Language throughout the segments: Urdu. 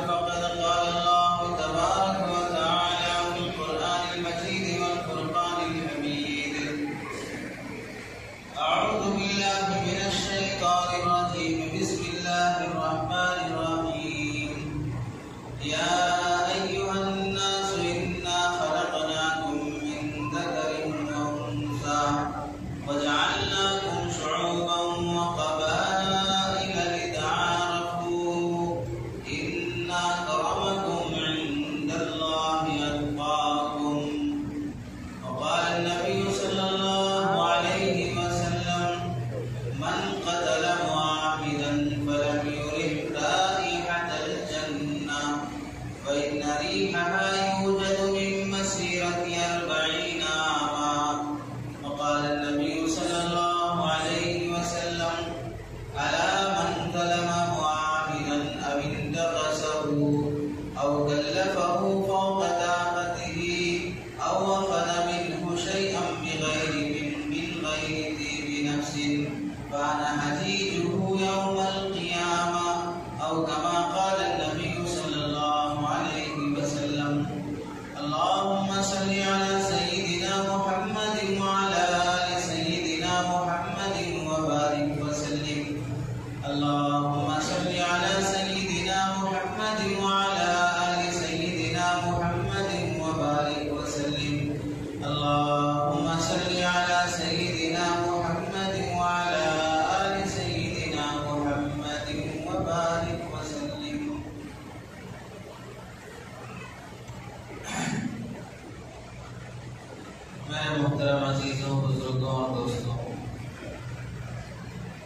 فقد قال الله تبارك وتعالى في القرآن المجيد والفرقان الحميد. أعوذ بالله من الشيطان الرجيم. بسم الله الرحمن الرحيم. يا أيها الناس إنا خلقناكم من ذكر وأنثى وجعلناكم شعوبا وقبائل لتعارفوا إن أكرمكم عند الله أتقاكم. وقال النبي صلى الله عليه وسلم من قتل معاهدا فلم يرح رائحة الجنة فإن ريحها يوجد من مسيرة 40 عاما. وقال النبي صلى الله عليه وسلم ألا من ظلم معاهدا أو انتقصه أو كلفه فوق طاقته أو أخذ منه شيئا بغير طيب نفس فأنا حجيجه يوم القيامة أو كما قال النبي صلى الله عليه وسلم. اللهم صل على سيدنا محمد وعلى آل سيدنا محمد وبارك وسلم. اللهم صل على سيدنا محمد وعلى آل سيدنا محمد وبارك وسلم. اللهم صل على سيدنا محمد وعلى آل سيدنا محمد وبارك وسلم. میرے محترم عزیزوں، بزرگوں اور دوستوں،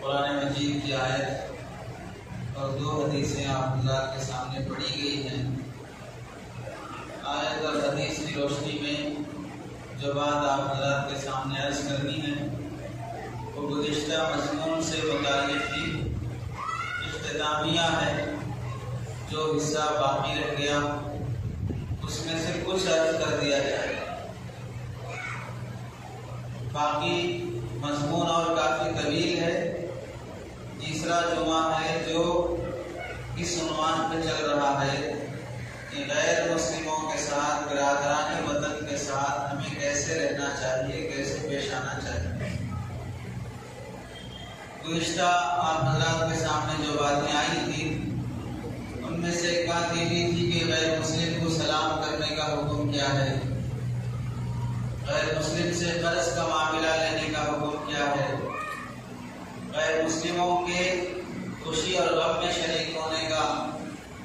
قرآن مجید کی آیت اور 2 حدیثیں آپ حضرات کے سامنے پڑھی گئی ہیں. آیت اور حدیث کی روشنی میں جو بات آپ حضرات کے سامنے عرض کرنی ہے وہ گزشتہ مضمون سے متعلق کی اختتامیہ ہے. جو حصہ باقی رہ گیا اس میں سے کچھ عرض کر دیا جائے. باقی مضمون اور کافی طویل ہے. تیسرا جمعہ ہے جو اس عنوان پہ چل رہا ہے کہ غیر مسلموں کے ساتھ، برادران وطن کے ساتھ ہمیں کیسے رہنا چاہیے، کیسے پیش آنا چاہیے. گزشتہ آپ حضرات کے سامنے جو باتیں آئی تھیں ان میں سے ایک بات یہ بھی تھی کہ غیر مسلم کو سلام کرنے کا حکم کیا ہے، غیر مسلم سے قرض کا معاملہ لینے کا حکم کیا ہے، غیر مسلموں کے خوشی اور غم میں شریک ہونے کا،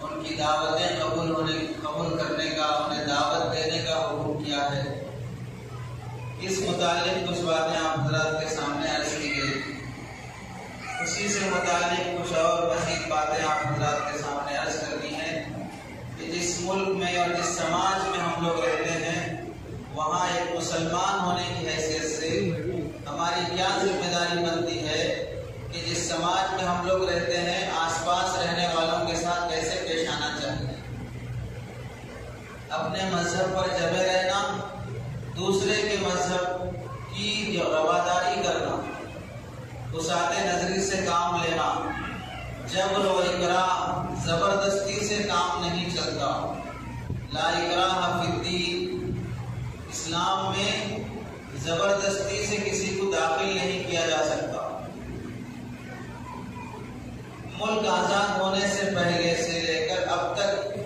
ان کی دعوتیں قبول کرنے کا، انہیں دعوت دینے کا حکم کیا ہے. اس متعلق کچھ باتیں آپ حضرات کے سامنے عرض کی گئی. اسی سے متعلق کچھ اور مزید باتیں آپ حضرات کے سامنے عرض کرنی ہیں کہ جس ملک میں اور جس سماج میں ہم لوگ رہتے ہیں وہاں ایک مسلمان ہونے کی حیثیت سے ہماری کیا ذمہ داری بنتی ہے کہ جس سماج میں ہم لوگ رہتے ہیں آس پاس رہنے والوں کے ساتھ کیسے پیش آنا چاہیے. اپنے مذہب پر جمے رہنا، دوسرے کے مذہب کی رواداری کرنا، وسعت نظری سے کام لینا، جبر و اکراہ زبردستی سے کام نہیں چلتا. لا اکراہ فی الدین، اسلام میں زبردستی سے کسی کو داخل نہیں کیا جا سکتا. ملک آزاد ہونے سے پہلے سے لے کر اب تک،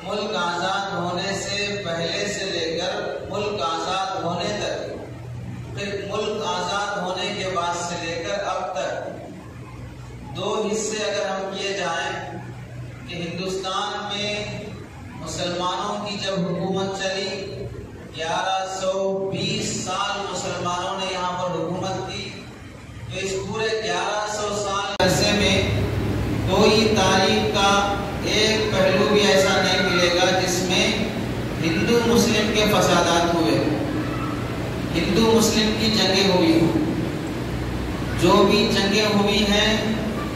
ملک آزاد ہونے سے پہلے سے لے کر ملک آزاد ہونے تک، پھر ملک آزاد ہونے کے بعد سے لے کر اب تک 2 حصے اگر ہم کیے جائیں کہ ہندوستان میں مسلمانوں کی جب حکومت چلی 1120 سال مسلمانوں نے یہاں پر حکومت کی، تو اس پورے 1100 سال عرصے میں کوئی تاریخ کا ایک پہلو بھی ایسا نہیں ملے گا جس میں ہندو مسلم کے فسادات ہوئے، ہندو مسلم کی جنگیں ہوئی ہوں. جو بھی جنگیں ہوئی ہیں،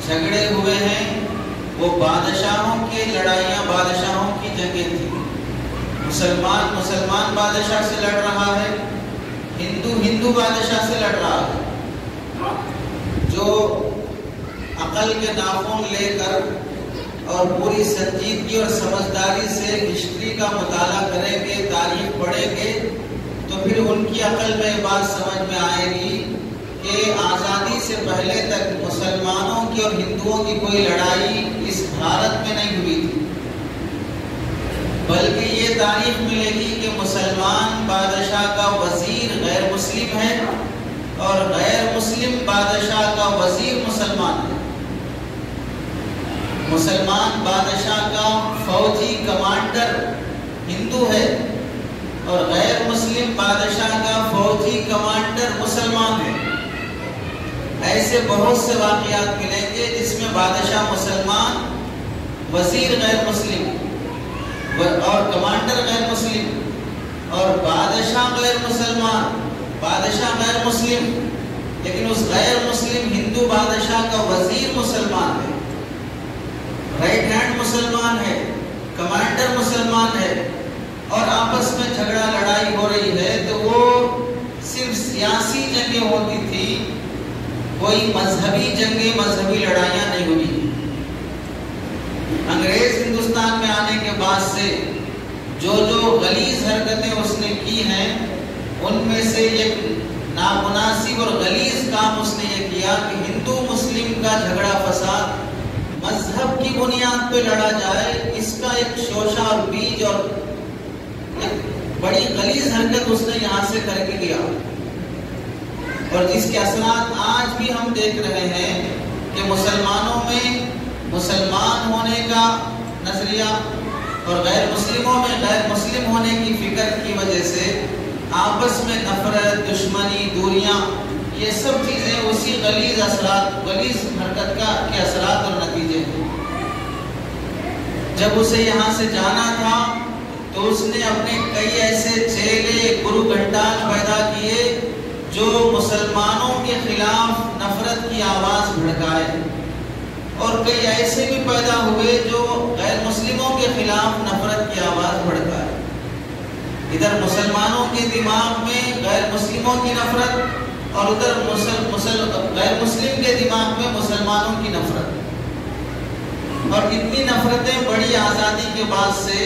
جھگڑے ہوئے ہیں، وہ بادشاہوں کی لڑائیاں، بادشاہوں کی جنگیں تھیں. مسلمان بادشاہ سے لڑ رہا ہے، ہندو بادشاہ سے لڑ رہا ہے. جو عقل کے ناخن لے کر اور پوری سنجیدگی اور سمجھداری سے ہسٹری کا مطالعہ کریں گے، تاریخ پڑھیں گے، تو پھر ان کی عقل میں یہ بات سمجھ میں آئے گی کہ آزادی سے پہلے تک مسلمانوں کی اور ہندوؤں کی کوئی لڑائی اس بھارت میں نہیں ہوئی تھی، بلکہ یہ تاریخ ملے گی کہ مسلمان بادشاہ کا وزیر غیر مسلم ہے اور غیر مسلم بادشاہ کا وزیر مسلمان ہے۔ مسلمان بادشاہ کا فوجی کمانڈر ہندو ہے اور غیر مسلم بادشاہ کا فوجی کمانڈر مسلمان ہے۔ ایسے بہت سے واقعات ملیں گے جس میں بادشاہ مسلمان، وزیر غیر مسلم اور کمانڈر غیر مسلم اور بادشاہ غیر مسلمان، بادشاہ غیر مسلم، لیکن اس غیر مسلم ہندو بادشاہ کا وزیر مسلمان ہے، رائٹ ہینڈ مسلمان ہے، کمانڈر مسلمان ہے، اور آپس میں جھگڑا لڑائی ہو رہی ہے تو وہ صرف سیاسی جنگیں ہوتی تھی، کوئی مذہبی جنگیں، مذہبی لڑائیاں نہیں ہوئی۔ انگریز ہندوستان میں آنے کے بعد سے جو غلیظ حرکتیں اس نے کی ہیں، ان میں سے ایک نامناسب اور غلیظ کام اس نے یہ کیا کہ ہندو مسلم کا جھگڑا فساد مذہب کی بنیاد پہ لڑا جائے، اس کا ایک شوشہ اور بیج اور ایک بڑی غلیظ حرکت اس نے یہاں سے کر کے دیا، اور جس کے اثرات آج بھی ہم دیکھ رہے ہیں کہ مسلمانوں میں مسلمان ہونے کا نظریہ اور غیر مسلموں میں غیر مسلم ہونے کی فکر کی وجہ سے آپس میں نفرت، دشمنی، دوریاں، یہ سب چیزیں اسی غلیظ حرکت کے اثرات اور نتیجے ہیں۔ جب اسے یہاں سے جانا تھا تو اس نے اپنے کئی ایسے چیلے، گرو گھنٹال پیدا کیے جو مسلمانوں کے خلاف نفرت کی آواز بھڑکائے، اور کئی ایسے بھی پیدا ہوئے جو غیر مسلموں کے خلاف نفرت کی آواز بھڑکائے۔ ادھر مسلمانوں کے دماغ میں غیر مسلموں کی نفرت اور ادھر غیر مسلم کے دماغ میں مسلمانوں کی نفرت، اور اتنی نفرتیں بڑی آزادی کے بعد سے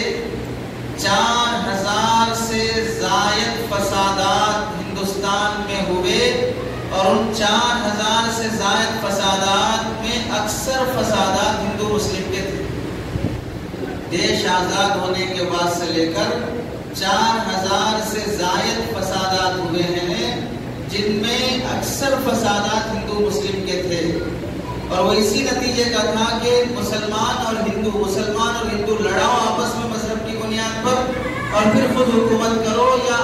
4000 سے زائد فسادات ہندوستان میں ہوئے، اور ان 4000 سے زائد فسادات میں اکثر فسادات ہندو مسلم کے تھے۔ دیش آزاد ہونے کے بعد سے لے کر 4000 سے زائد فسادات ہوئے ہیں، جن میں اکثر فسادات ہندو مسلم کے تھے، اور وہ اسی نتیجے کا تھا کہ مسلمان اور ہندو لڑاؤ آپس میں مذہب کی بنیاد پر، اور پھر خود حکومت کرو، یا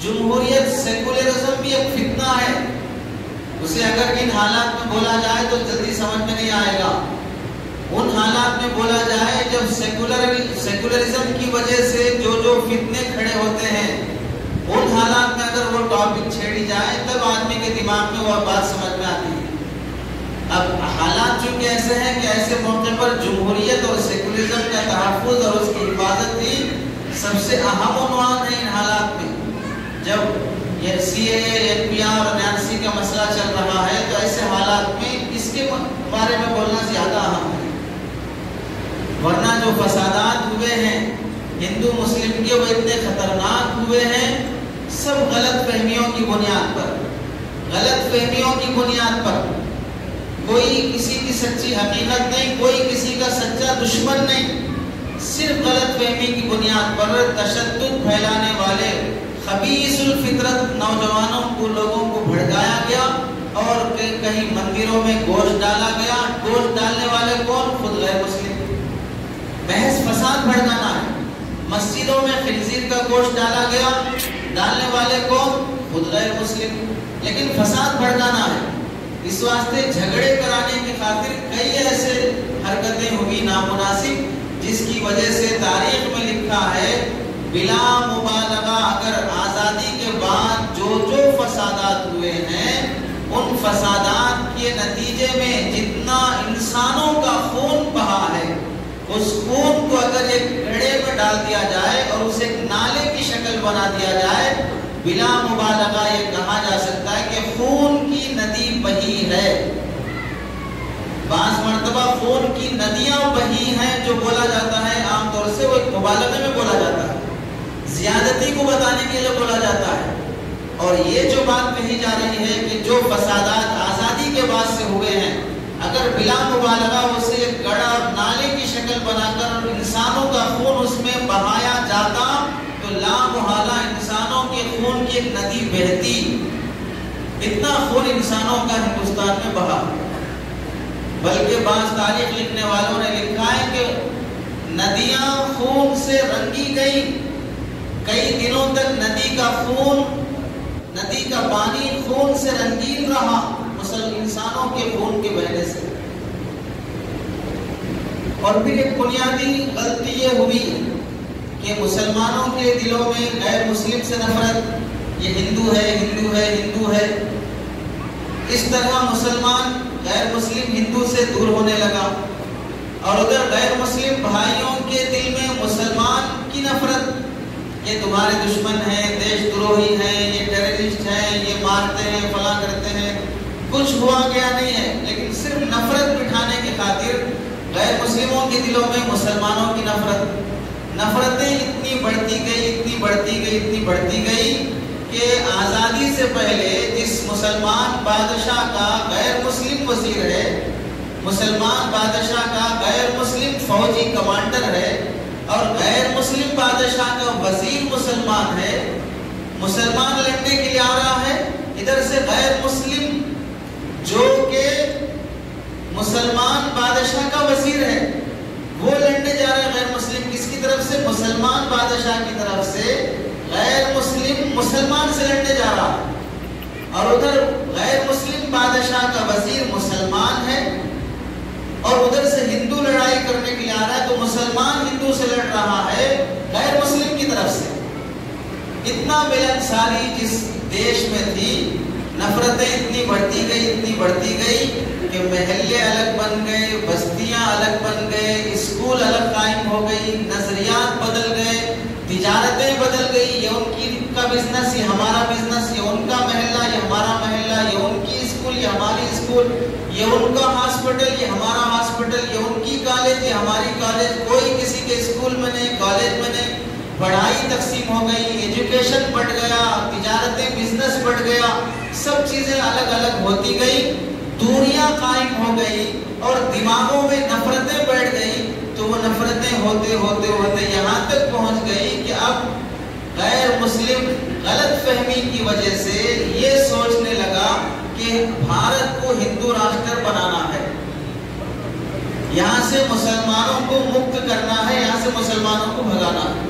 جمہوریت، سیکولرزم بھی ایک فتنہ ہے۔ اسے اگر ان حالات میں بولا جائے تو جلدی سمجھ میں نہیں آئے گا، ان حالات میں بولا جائے جب سیکولرزم کی وجہ سے جو فتنے کھڑے ہوتے ہیں، ان حالات میں اگر وہ ٹاپک چھیڑی جائے تب آدمی کے دماغ میں وہ بات سمجھ میں آتی ہے۔ اب حالات چونکہ ایسے ہیں کہ ایسے موقع پر جمہوریت اور سیکولرزم کا تحفظ اور اس کی حفاظت ہی سب سے اہم عنوان ہے ان حالات میں۔ جب یہ CAA اور NRC کا مسئلہ چل رہا ہے تو ایسے حالات میں اس کے بارے میں بولنا زیادہ اہم ہے، ورنہ جو فسادات ہوئے ہیں ہندو مسلم کے، وہ اتنے خطرناک ہوئے ہیں، سب غلط فہمیوں کی بنیاد پر۔ کوئی کسی کی سچی حقیقت نہیں، کوئی کسی کا سچا دشمن نہیں، صرف غلط فہمی کی بنیاد پر تشدد پھیلانے والے خبیث الفطرت نوجوانوں کو، لوگوں کو بھڑکایا گیا، اور کہیں مندروں میں گوشت ڈالا گیا۔ گوشت ڈالنے والے کون؟ خود غیر مسلم۔ محض فساد بھڑکانا ہے۔ مسجدوں میں خنزیر کا گوشت ڈالا گیا، ڈالنے والے کون؟ خود غیر مسلم، لیکن فساد بھڑکانا ہے۔ اس واسطے جھگڑے کرانے کی خاطر کئی ایسے حرکتیں ہوئی نامناسب، جس کی وجہ سے تاریخ میں لکھا ہے بلا مبالغہ اگر آزادی کے بعد جو فسادات ہوئے ہیں، ان فسادات کے نتیجے میں جتنا انسانوں کا خون بہا ہے، اس خون کو اگر ایک گڑھے میں ڈال دیا جائے اور اسے ایک نالے کی شکل بنا دیا جائے، بلا مبالغہ یہ کہا جا سکتا ہے کہ خون کی ندی بہی ہے۔ بعض مرتبہ خون کی ندیاں بہی ہیں جو بولا جاتا ہے عام طور سے وہ ایک مبالغے میں بولا جاتا ہے، زیادتی کو بتانے کے لیے بولا جاتا ہے. اور یہ جو بات کہی جا رہی ہے کہ جو فسادات آزادی کے بعد سے ہوئے ہیں، اگر بلا مبالغہ اسے ایک گڑھا اور نالے کی شکل بنا کر انسانوں کا خون اس میں بہایا جاتا تو لا محالہ انسانوں کے خون کی ایک ندی بہتی. اتنا خون انسانوں کا ہندوستان میں بہا. بلکہ بعض تاریخ لکھنے والوں نے لکھا ہے کہ ندیاں خون سے رنگی گئی. کئی دنوں تک ندی کا پانی خون سے رنگین رہا، انسانوں کے خون کے بہنے سے. اور پھر ایک بنیادی غلطی یہ ہوئی کہ مسلمانوں کے دلوں میں غیر مسلم سے نفرت، یہ ہندو ہے ہندو ہے ہندو ہے. اس طرح مسلمان غیر مسلم ہندو سے دور ہونے لگا، اور ادھر غیر مسلم بھائیوں کے دل میں مسلمان کی نفرت، یہ تمہارے دشمن ہیں، دیش دروہی ہیں، یہ ٹیررسٹ ہیں، یہ مارتے ہیں، فلاں کرتے ہیں. کچھ ہوا گیا نہیں ہے، لیکن صرف نفرت بٹھانے کی خاطر غیر مسلموں کے دلوں میں مسلمانوں کی نفرتیں اتنی بڑھتی گئی کہ آزادی سے پہلے جس مسلمان بادشاہ کا غیر مسلم وزیر ہے، مسلمان بادشاہ کا غیر مسلم فوجی کمانڈر ہے، اور غیر مسلم بادشاہ کا وزیر مسلمان ہے، مسلمان لڑنے کے لیے آ رہا ہے. ادھر سے غیر مسلم جو کہ مسلمان بادشاہ کا وزیر ہے وہ لڑنے جا رہا ہے غیر مسلم کس کی طرف سے؟ مسلمان بادشاہ کی طرف سے. غیر مسلم مسلمان سے لڑنے جا رہا ہے، اور ادھر غیر مسلم بادشاہ کا وزیر مسلمان ہے، اور ادھر سے ہندو لڑائی کرنے کے لیے آ رہا ہے، تو مسلمان ہندو سے لڑ رہا ہے غیر مسلم کی طرف سے. اتنا ملنساری جس دیش میں تھی، نفرتیں اتنی بڑھتی گئی کہ محلے الگ بن گئے، بستیاں الگ بن گئے، اسکول الگ قائم ہو گئی، نظریات بدل گئے، تجارتیں بدل گئی. یہ ان کی کا بزنس، یہ ہمارا بزنس، یہ ان کا محلہ، یہ ہمارا محلہ، یہ ان کی اسکول، یہ ہماری اسکول، یہ ان کا ہاسپٹل، یہ ہمارا ہاسپٹل، یہ ان کی کالج، یہ ہماری کالج. کوئی کسی کے اسکول میں نہیں، کالج میں نہیں. پڑھائی تقسیم ہو گئی، ایجوکیشن بڑھ گیا، تجارتیں بزنس بڑھ گیا، سب چیزیں الگ الگ ہوتی گئی، دوریاں قائم ہو گئی، اور دماغوں میں نفرتیں بیٹھ گئی. تو وہ نفرتیں ہوتے یہاں تک پہنچ گئی کہ اب غیر مسلم غلط فہمی کی وجہ سے یہ سوچنے لگا کہ بھارت کو ہندو راشٹر بنانا ہے، یہاں سے مسلمانوں کو مکت کرنا ہے، یہاں سے مسلمانوں کو بھگانا ہے.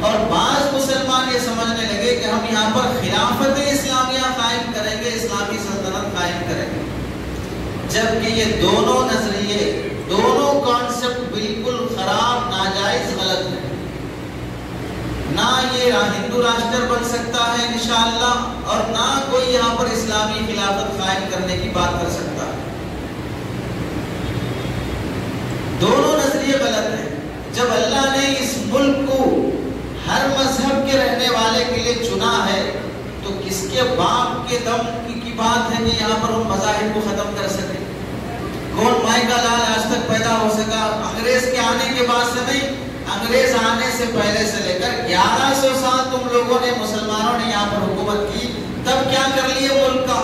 اور بعض مسلمان یہ سمجھنے لگے کہ ہم یہاں پر خلافت اسلامیہ قائم کریں گے، اسلامی سلطنت قائم کریں گے. جبکہ یہ دونوں نظریے، دونوں کانسیپٹ بالکل خراب، ناجائز، غلط ہے. نہ یہ ہندو راشٹر بن سکتا ہے انشاءاللہ، اور نہ کوئی یہاں پر اسلامی خلافت قائم کرنے کی بات کر سکتا ہے. دونوں نظریے غلط ہیں. جب اللہ نے اس ملک کو ہر مذہب کے رہنے والے کے لیے چنا ہے تو کس کے باپ کے دم کی بات ہے کہ یہاں پر ان مذاہب کو ختم کر سکے؟ کون مائی کا لال آج تک پیدا ہو سکا؟ انگریز کے آنے کے بعد سے نہیں، انگریز آنے سے پہلے سے لے کر 1100 سال تم لوگوں نے، مسلمانوں نے یہاں پر حکومت کی. تب کیا کر لیے ملک کا؟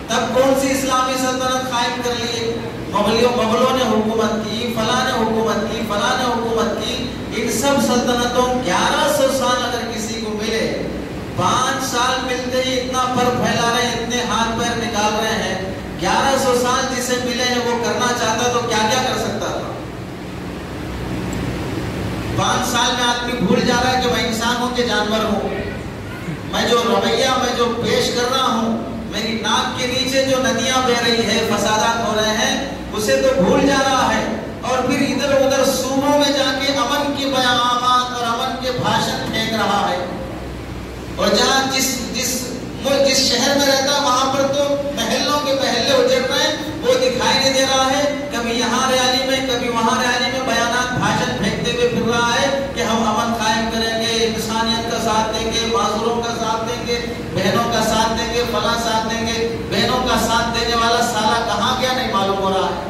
تب کون سی اسلامی سلطنت قائم کر لیے؟ مغلوں نے حکومت کی، فلاں نے حکومت کی، فلاں نے حکومت کی. ان سب سلطنتوں 1100 سال اگر کسی کو ملے، 5 سال ملتے ہی اتنا پر پھیلا رہے ہیں، اتنے ہاتھ پیر نکال رہے ہیں. 1100 سال جسے ملے ہیں وہ کرنا چاہتا تو کیا کیا کر سکتا تھا؟ 5 سال میں آدمی بھول جا رہا ہے کہ میں انسان ہوں کہ جانور ہوں. میں جو رویہ میں جو پیش کر رہا ہوں، میری ناک کے نیچے جو ندیاں بہ رہی ہے، فسادات ہو رہے ہیں، اسے تو بھول جا رہا ہے. اور پھر ادھر ادھر صوبوں میں جا کے امن کے بیانات اور امن کے بھاشن پھینک رہا ہے. اور جہاں جس شہر میں رہتا وہاں پر تو محلوں کے محلے اجڑ رہے ہیں، وہ دکھائی نہیں دے رہا ہے. کبھی یہاں ریالی میں، کبھی وہاں ریالی میں بیانات، بھاشن پھینکتے ہوئے پھر رہا ہے کہ ہم امن قائم کریں گے، انسانیت کا ساتھ دیں گے، معذوروں کا ساتھ دیں گے، بہنوں کا ساتھ دیں گے، فلاں ساتھ دیں گے. بہنوں کا ساتھ دینے والا سالہ کہاں گیا نہیں معلوم ہو رہا ہے.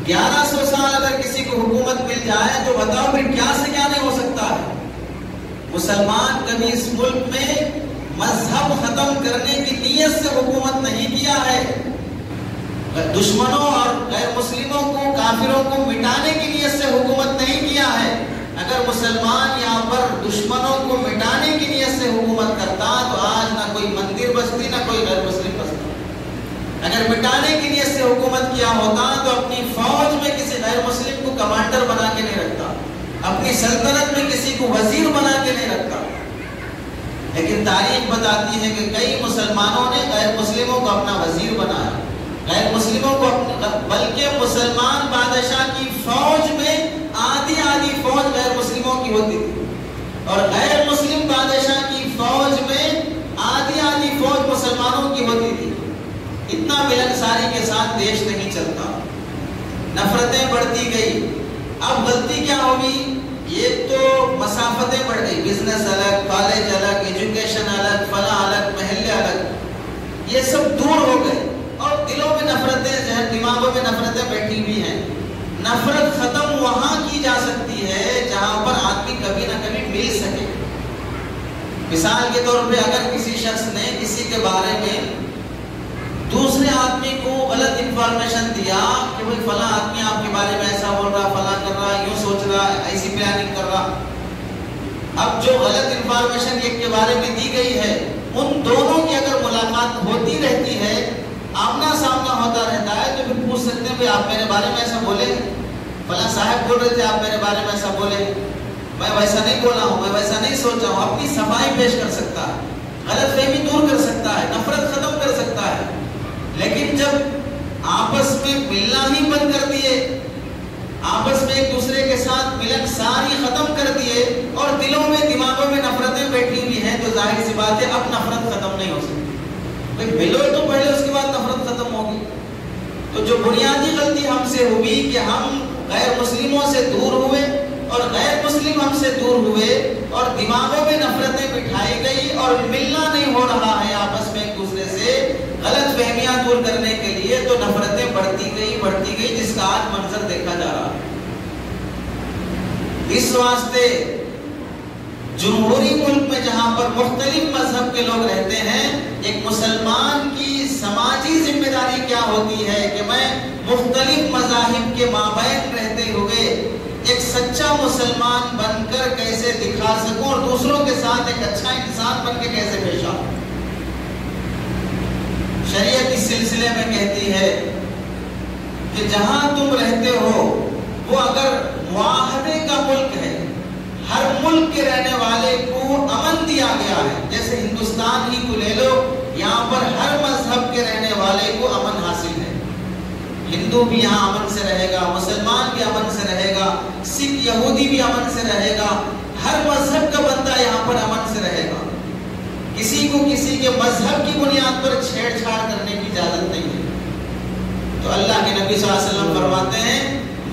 1100 سال اگر کسی کو حکومت مل جائے تو بتاؤ پھر کیا سے کیا نہیں ہو سکتا ہے۔ مسلمان کبھی اس ملک میں مذہب ختم کرنے کی نیت سے حکومت نہیں کیا ہے، دشمنوں اور غیر مسلموں کو، کافروں کو مٹانے کی نیت سے حکومت نہیں کیا ہے۔ اگر مسلمان یہاں پر دشمنوں کو مٹانے کی نیت سے حکومت کرتا تو آج نہ کوئی مندر بستی نہ کوئی غیر مسلم بستا۔ اگر مٹانے کی نیت سے حکومت کیا ہوتا تو اپنی فوج میں کسی غیر مسلم کو کمانڈر بنا کے نہیں رکھتا، اپنی سلطنت میں کسی کو وزیر بنا کے نہیں رکھتا۔ لیکن تاریخ بتاتی ہے کہ کئی مسلمانوں نے غیر مسلموں کو اپنا وزیر بنایا، غیر مسلموں کو بلکہ مسلمان بادشاہ کی فوج میں آدھی فوج غیر مسلموں کی ہوتی تھی، اور غیر مسلم بادشاہ کی فوج میں آدھی فوج مسلمانوں کی ہوتی تھی۔ اتنا ملنساری کے ساتھ دیش نہیں چلتا، نفرتیں بڑھتی گئی۔ اب غلطی کیا ہوگی؟ یہ تو مسافتیں بڑھ گئی، بزنس الگ، کالج الگ، ایجوکیشن الگ، فلاں الگ، محلے الگ، یہ سب دور ہو گئے اور دلوں میں نفرتیں، ذہن دماغوں میں نفرتیں بیٹھی ہوئی ہیں۔ نفرت ختم وہاں کی جا سکتی ہے جہاں پر آدمی کبھی نہ کبھی مل سکے۔ مثال کے طور پہ اگر کسی شخص نے کسی کے بارے میں دوسرے آدمی کو غلط انفارمیشن دیا کہ بھئی فلاں آدمی آپ کے بارے میں ایسا بول رہا، فلاں کر رہا، یوں سوچ رہا، ایسی پلاننگ کر رہا۔ اب جو غلط انفارمیشن ایک کے بارے میں دی گئی ہے، ان دونوں کی اگر ملاقات ہوتی رہتی ہے، آمنا سامنا ہوتا رہتا ہے، تو پھر پوچھ سکتے ہیں آپ میرے بارے میں ایسا بولے، فلاں صاحب بول رہے تھے آپ میرے بارے میں ایسا بولے، میں ویسا نہیں بولا ہوں، میں ویسا نہیں سوچا ہوں۔ اپنی صفائی پیش کر سکتا ہے، غلط فہمی دور کر سکتا ہے، نفرت ختم کر سکتا ہے۔ لیکن جب آپس میں ملنا ہی بند کر دیے، آپس میں ایک دوسرے کے ساتھ ملن ساری ختم کر دیے اور دلوں میں دماغوں میں نفرتیں بیٹھی ہوئی ہیں، تو ظاہر سی بات ہے اب نفرت ختم نہیں ہو سکتی۔ ملو تو پہلے، اس کے بعد نفرت ختم ہوگی۔ تو جو بنیادی غلطی ہم سے ہوئی کہ ہم غیر مسلموں سے دور ہوئے اور غیر مسلم ہم سے دور ہوئے اور دماغوں میں نفرتیں بٹھائی گئی اور ملنا نہیں ہو رہا ہے آپس میں ایک دوسرے سے، غلط فہمیاں دور کرنے کے لیے، تو نفرتیں بڑھتی گئی جس کا آج منظر دیکھا جا رہا ہے۔ اس واسطے جمہوری ملک میں جہاں پر مختلف مذہب کے لوگ رہتے ہیں، ایک مسلمان کی سماجی ذمہ داری کیا ہوتی ہے کہ میں مختلف مذاہب کے مابین رہتے ہوئے ایک سچا مسلمان بن کر کیسے دکھا سکوں اور دوسروں کے ساتھ ایک اچھا انسان بن کے کیسے پیش آؤں۔ شریعت اس سلسلے میں کہتی ہے کہ جہاں تم رہتے ہو وہ اگر معاہدے کا ملک ہے، ہر ملک کے رہنے والے کو امن دیا گیا ہے، جیسے ہندوستان ہی کو لے لو، یہاں پر ہر مذہب کے رہنے والے کو امن حاصل ہے۔ ہندو بھی یہاں امن سے رہے گا، مسلمان بھی امن سے رہے گا، سکھ یہودی بھی امن سے رہے گا، ہر مذہب کا بندہ یہاں پر امن سے رہے گا۔ کسی کو کسی کے مذہب کی بنیاد پر چھیڑ چھاڑ کرنے کی اجازت نہیں ہے۔ تو اللہ کے نبی صلی اللہ علیہ وسلم فرماتے ہیں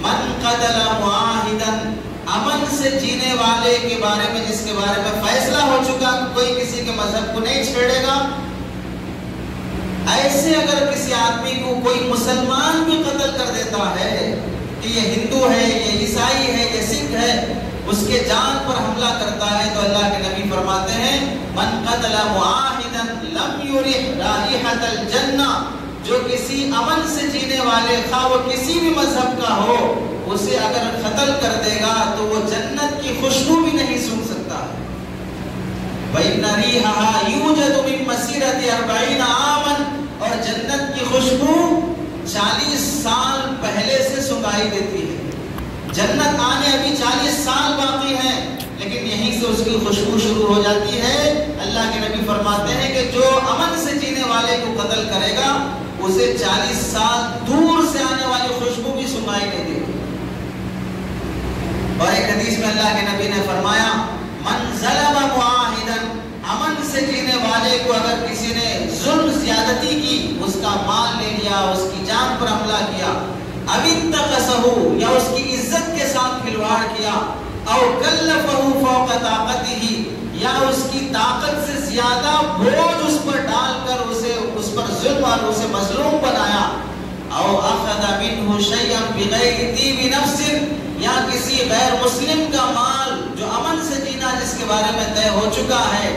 من قتل معاہدا، امن سے جینے والے کے بارے میں، جس کے بارے میں فیصلہ ہو چکا کہ کوئی کسی کے مذہب کو نہیں چھیڑے گا، ایسے اگر کسی آدمی کو کوئی مسلمان بھی قتل کر دیتا ہے کہ یہ ہندو ہے، یہ عیسائی ہے، یہ سکھ ہے، اس کے جان پر حملہ کرتا ہے، تو اللہ کے نبی فرماتے ہیں من قتل معاہدا لم یرح رائحۃ الجنہ، جو کسی امن سے جینے والے، خواہ وہ کسی بھی مذہب کا ہو، اسے اگر قتل کر دے گا تو وہ جنت کی خوشبو بھی نہیں سن سکتا۔ وَإِنَّ رِيحَهَا يُوجَدُ مِن مَّسِيرَةِ 40 عَامًا، اور جنت کی خوشبو 40 سال پہلے سے سنگائی دیتی ہے۔ جنت آنے ابھی 40 سال باقی ہیں، لیکن یہیں سے اس کی خوشبو شروع ہو جاتی ہے۔ اللہ کے نبی فرماتے ہیں کہ جو امن سے جینے والے کو قتل کرے گا، اسے 40 سال دور سے آنے والی خوشبو بھی سنائی نہیں دے گی۔ اور ایک حدیث میں اللہ کے نبی نے فرمایا من ظلم معاہدا، امن سے جینے والے کو اگر کسی نے ظلم زیادتی کی، اس کا مال لے لیا، اس کی جان پر حملہ کیا، اب انتقصہ، یا اس کی عزت کے ساتھ کھلواڑ کیا، او کلفہ فوق طاقتہ، یا اس کی طاقت سے زیادہ بوجھ اس پر ڈال کر اسے اس پر ظلم اور اسے مظلوم بنایا، او اخذ منه شيئا بغیر طیب نفس، یا کسی غیر مسلم کا مال جو امن سے جینا جس کے بارے میں طے ہو چکا ہے،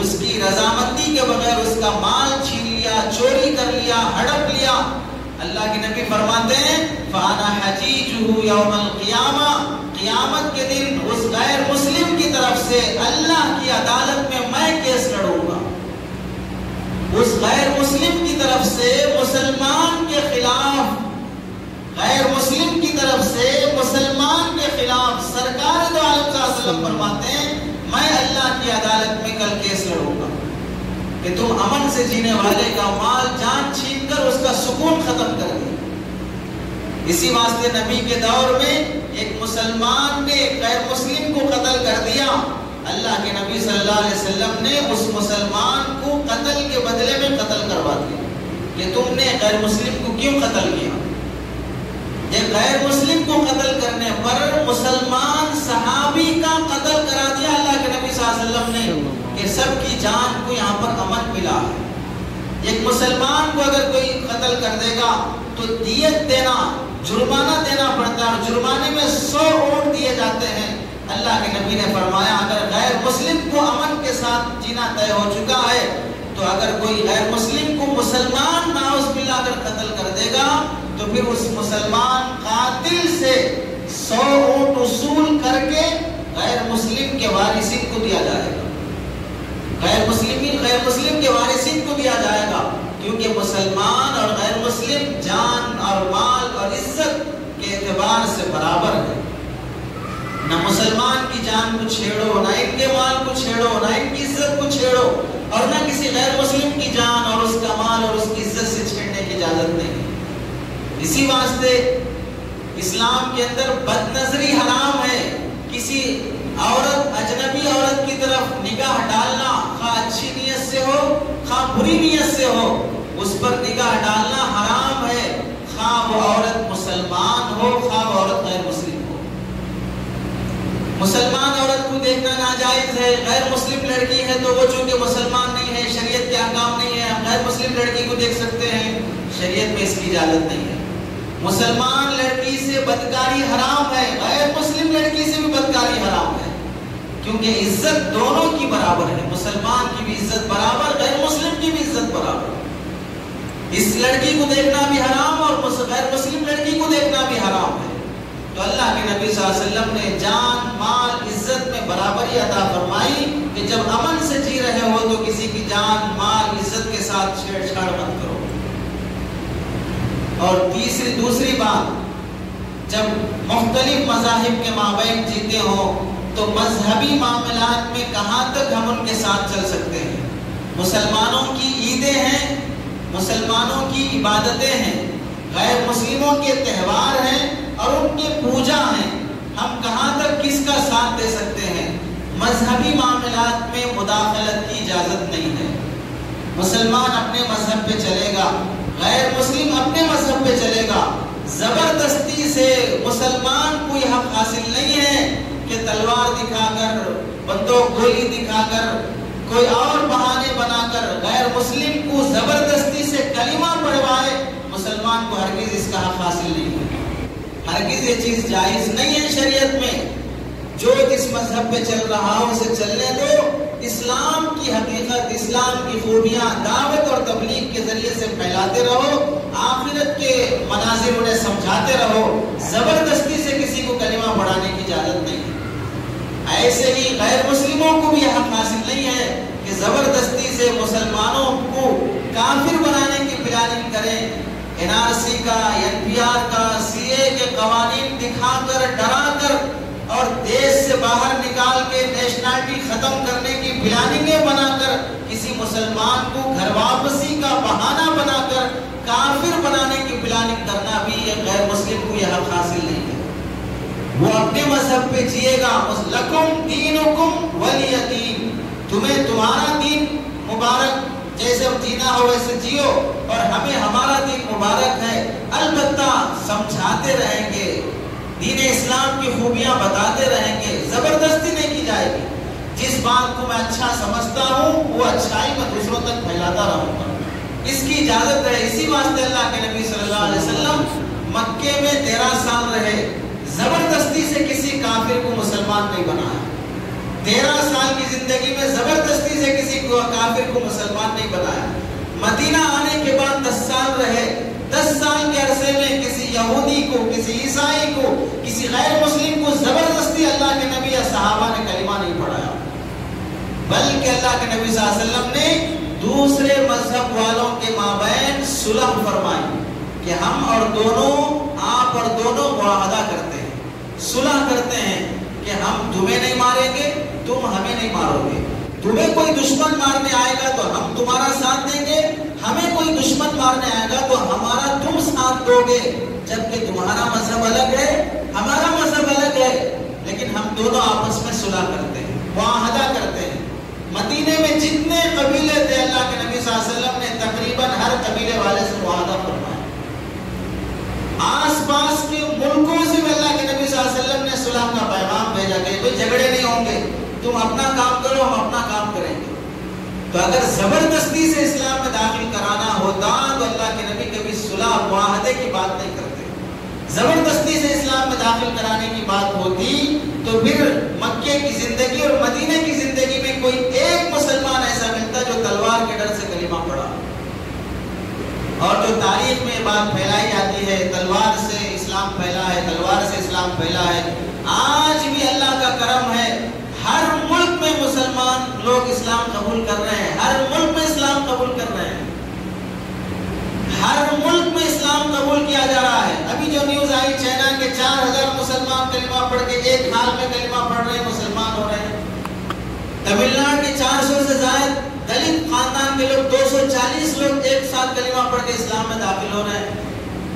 اس کی رضامندی کے بغیر اس کا مال چھین لیا، چوری کر لیا، ہڑپ لیا، اللہ کے نبی فرماتے ہیں فانا حجیجہ یوم القیامہ، قیامت کے دن اس غیر مسلم کی طرف سے اللہ کی عدالت میں کیس لڑوں گا۔ اس غیر مسلم کی طرف سے مسلمان کے خلاف، غیر مسلم کی طرف سے مسلمان کے خلاف سرکار دو عالم صلی اللہ علیہ وسلم فرماتے ہیں میں اللہ کی عدالت میں کل کیس لڑوں گا کہ تم امن سے جینے والے کا مال جان چھین کر اس کا سکون ختم کر دیا۔ اسی واسطے نبی کے دور میں ایک مسلمان نے ایک غیر مسلم کو قتل کر دیا، اللہ کے نبی صلی اللہ علیہ وسلم نے اس مسلمان کو قتل کے بدلے میں قتل کروا دیا کہ تم نے غیر مسلم کو کیوں قتل کیا۔ ایک غیر مسلم کو قتل کرنے پر مسلمان صحابی کا قتل کرا دیا اللہ کے نبی صلی اللہ علیہ وسلم نے کہ سب کی جان کو یہاں پر امن ملا ہے۔ ایک مسلمان کو اگر کوئی قتل کر دے گا تو دیت دینا، جرمانہ دینا پڑتا ہے، جرمانے میں 100 اونٹ دیے جاتے ہیں۔ اللہ کے نبی نے فرمایا اگر غیر مسلم کو امن کے ساتھ جینا طے ہو چکا ہے تو اگر کوئی غیر مسلم کو مسلمان ناؤز باللہ کر قتل کر دے گا تو پھر اس مسلمان قاتل سے 100 اونٹ وصول کر کے غیر مسلم کے وارثین کو دیا جائے گا، غیر مسلم کے وارثین کو دیا جائے گا، کیونکہ مسلمان اور غیر مسلم جان اور مال اور عزت کے اعتبار سے برابر ہے۔ نہ مسلمان کی جان کو چھیڑو، نہ ان کے مال کو چھیڑو، نہ ان کی عزت کو چھیڑو، اور نہ کسی غیر مسلم کی جان اور اس کا مال اور اس کی عزت سے چھیڑنے کی اجازت نہیں ہے۔ اسی واسطے اسلام کے اندر بد نظری حرام ہے، کسی عورت، اجنبی عورت کی طرف نگاہ ڈالنا، خواہ اچھی نیت سے ہو خواہ بری نیت سے ہو، اس پر نگاہ ڈالنا حرام ہے، خواہ وہ عورت مسلمان ہو خواہ وہ عورت غیر مسلم ہو۔ مسلمان عورت کو دیکھنا ناجائز ہے، غیر مسلم لڑکی ہے تو وہ چونکہ مسلمان نہیں ہے، شریعت کے احکام نہیں ہے، ہم غیر مسلم لڑکی کو دیکھ سکتے ہیں، شریعت میں اس کی اجازت نہیں ہے۔ مسلمان لڑکی سے بدکاری حرام ہے، غیر مسلم لڑکی سے بھی بدکاری حرام ہے، کیونکہ عزت دونوں کی برابر ہے، مسلمان کی بھی عزت برابر، غیر مسلم کی بھی عزت برابر۔ اس لڑکی کو دیکھنا بھی حرام اور غیر مسلم لڑکی کو دیکھنا بھی حرام ہے۔ تو اللہ کے نبی صلی اللہ علیہ وسلم نے جان، مال، عزت میں برابری عطا فرمائی کہ جب امن سے جی رہے ہو تو کسی کی جان، مال، عزت کے ساتھ چھیڑ چھاڑ مت کرو۔ اور دوسری بات، جب مختلف مذاہب کے مابین جیتے ہوں تو مذہبی معاملات میں کہاں تک ہم ان کے ساتھ چل سکتے ہیں؟ مسلمانوں کی عیدیں ہیں، مسلمانوں کی عبادتیں ہیں، غیر مسلموں کے تہوار ہیں اور ان کی پوجا ہیں، ہم کہاں تک کس کا ساتھ دے سکتے ہیں؟ مذہبی معاملات میں مداخلت کی اجازت نہیں ہے۔ مسلمان اپنے مذہب پہ چلے گا، غیر مسلم اپنے مذہب پہ چلے گا، زبردستی سے مسلمان کو یہ حق حاصل نہیں ہے کہ تلوار دکھا کر، بندوق گولی دکھا کر، کوئی اور بہانے بنا کر غیر مسلم کو زبردستی سے کلمہ پڑھوائے۔ مسلمان کو ہرگز اس کا حق حاصل نہیں ہے، ہرگز یہ چیز جائز نہیں ہے شریعت میں۔ جو جس مذہب پہ چل رہا ہو اسے چلنے دو، اسلام کی حقیقت، اسلام کی خوبیاں دعوت اور تبلیغ کے ذریعے سے پھیلاتے رہو، آخرت کے مناظر انہیں سمجھاتے رہو، زبردستی سے کسی کو کلمہ پڑھانے کی اجازت نہیں ہے۔ ایسے ہی غیر مسلموں کو بھی یہ حق حاصل نہیں ہے کہ زبردستی سے مسلمانوں کو کافر بنانے کی پلاننگ کریں، NRC کا، NPR کا، CA کے قوانین دکھا کر، ڈرا کر اور دیش سے باہر نکال کے نیشنلٹی ختم کرنے کی پلاننگیں بنا کر کسی مسلمان کو گھر واپسی کا بہانہ بنا کر کافر بنانے کی پلاننگ کرنا بھی یہ غیر مسلم کو یہ حق حاصل نہیں ہے۔ وہ اپنے مذہب پہ جیے گا، لکم دینکم ولی دین، تمہیں تمہارا دین مبارک، جیسے جینا ہو ویسے جیو، اور ہمیں ہمارا دین مبارک ہے۔ البتہ سمجھاتے رہیں گے، دین اسلام کی خوبیاں بتاتے رہیں گے، زبردستی نہیں کی جائے گی۔ جس بات کو میں اچھا سمجھتا ہوں وہ اچھائی میں دوسروں تک پھیلاتا رہوں گا۔ اس کی اجازت ہے. اسی واسطے اللہ کے نبی صلی اللہ علیہ وسلم مکے میں 13 سال رہے. زبردستی سے کسی کافر کو مسلمان نہیں بنایا. 13 سال کی زندگی میں زبردستی سے کسی کافر کو مسلمان نہیں بنایا. مدینہ آنے کے بعد 10 سال رہے. 10 سال کے عرصے میں کسی یہودی کو، کسی عیسائی کو، کسی غیر مسلم کو زبردستی اللہ کے نبی یا صحابہ نے کلمہ نہیں پڑھایا، بلکہ اللہ کے نبی صلی اللہ علیہ وسلم نے دوسرے مذہب والوں کے مابین صلح فرمائی کہ ہم اور دونوں، آپ اور دونوں معاہدہ کرتے ہیں، صلح کرتے ہیں کہ ہم تمہیں نہیں ماریں گے، تم ہمیں نہیں مارو گے. تمہیں کوئی دشمن مارنے آئے گا تو ہم تمہارا ساتھ دیں گے، ہمیں کوئی دشمن مارنے آئے گا تو ہمارا تم ساتھ دو گے. جبکہ تمہارا مذہب الگ ہے، ہمارا مذہب الگ ہے، لیکن ہم دونوں آپس میں صلح کرتے ہیں، معاہدہ کرتے ہیں. مدینے میں جتنے قبیلے تھے اللہ کے نبی صلی اللہ علیہ وسلم نے تقریباً ہر قبیلے والے سے معاہدہ فرمایا. آس پاس کے ملکوں سے بھی اللہ کے نبی صلی اللہ علیہ وسلم نے صلح کا پیغام بھیجا کہ کوئی جھگڑے نہیں ہوں گے، تم اپنا کام کرو، ہم اپنا کام کریں گے. تو اگر زبردستی سے اسلام میں داخل کرانا ہوتا تو اللہ کے نبی کبھی صلح معاہدے کی بات نہیں کرتے. زبردستی سے اسلام میں داخل کرانے کی بات ہوتی تو پھر مکے کی زندگی اور مدینے کی زندگی میں کوئی ایک مسلمان ایسا ملتا جو تلوار کے ڈر سے کلمہ پڑھا. اور جو تاریخ میں یہ بات پھیلائی جاتی ہے تلوار سے اسلام پھیلا ہے، تلوار سے اسلام پھیلا ہے، آج بھی اللہ کا کرم ہے ہر ملک میں مسلمان لوگ اسلام قبول کر رہے ہیں. ہر ملک میں اسلام قبول کر رہے ہیں، ہر ملک میں اسلام قبول کیا جا رہا ہے. ابھی جو نیوز آئی چائنا کے 4000 مسلمان کلمہ پڑھ کے ایک حال میں کلمہ پڑھ رہے ہیں، مسلمان ہو رہے ہیں. تمل ناڈو کے 400 سے زائد دلت خاندان کے لوگ 240 لوگ ایک ساتھ کلمہ پڑھ کے اسلام میں داخل ہو رہے ہیں.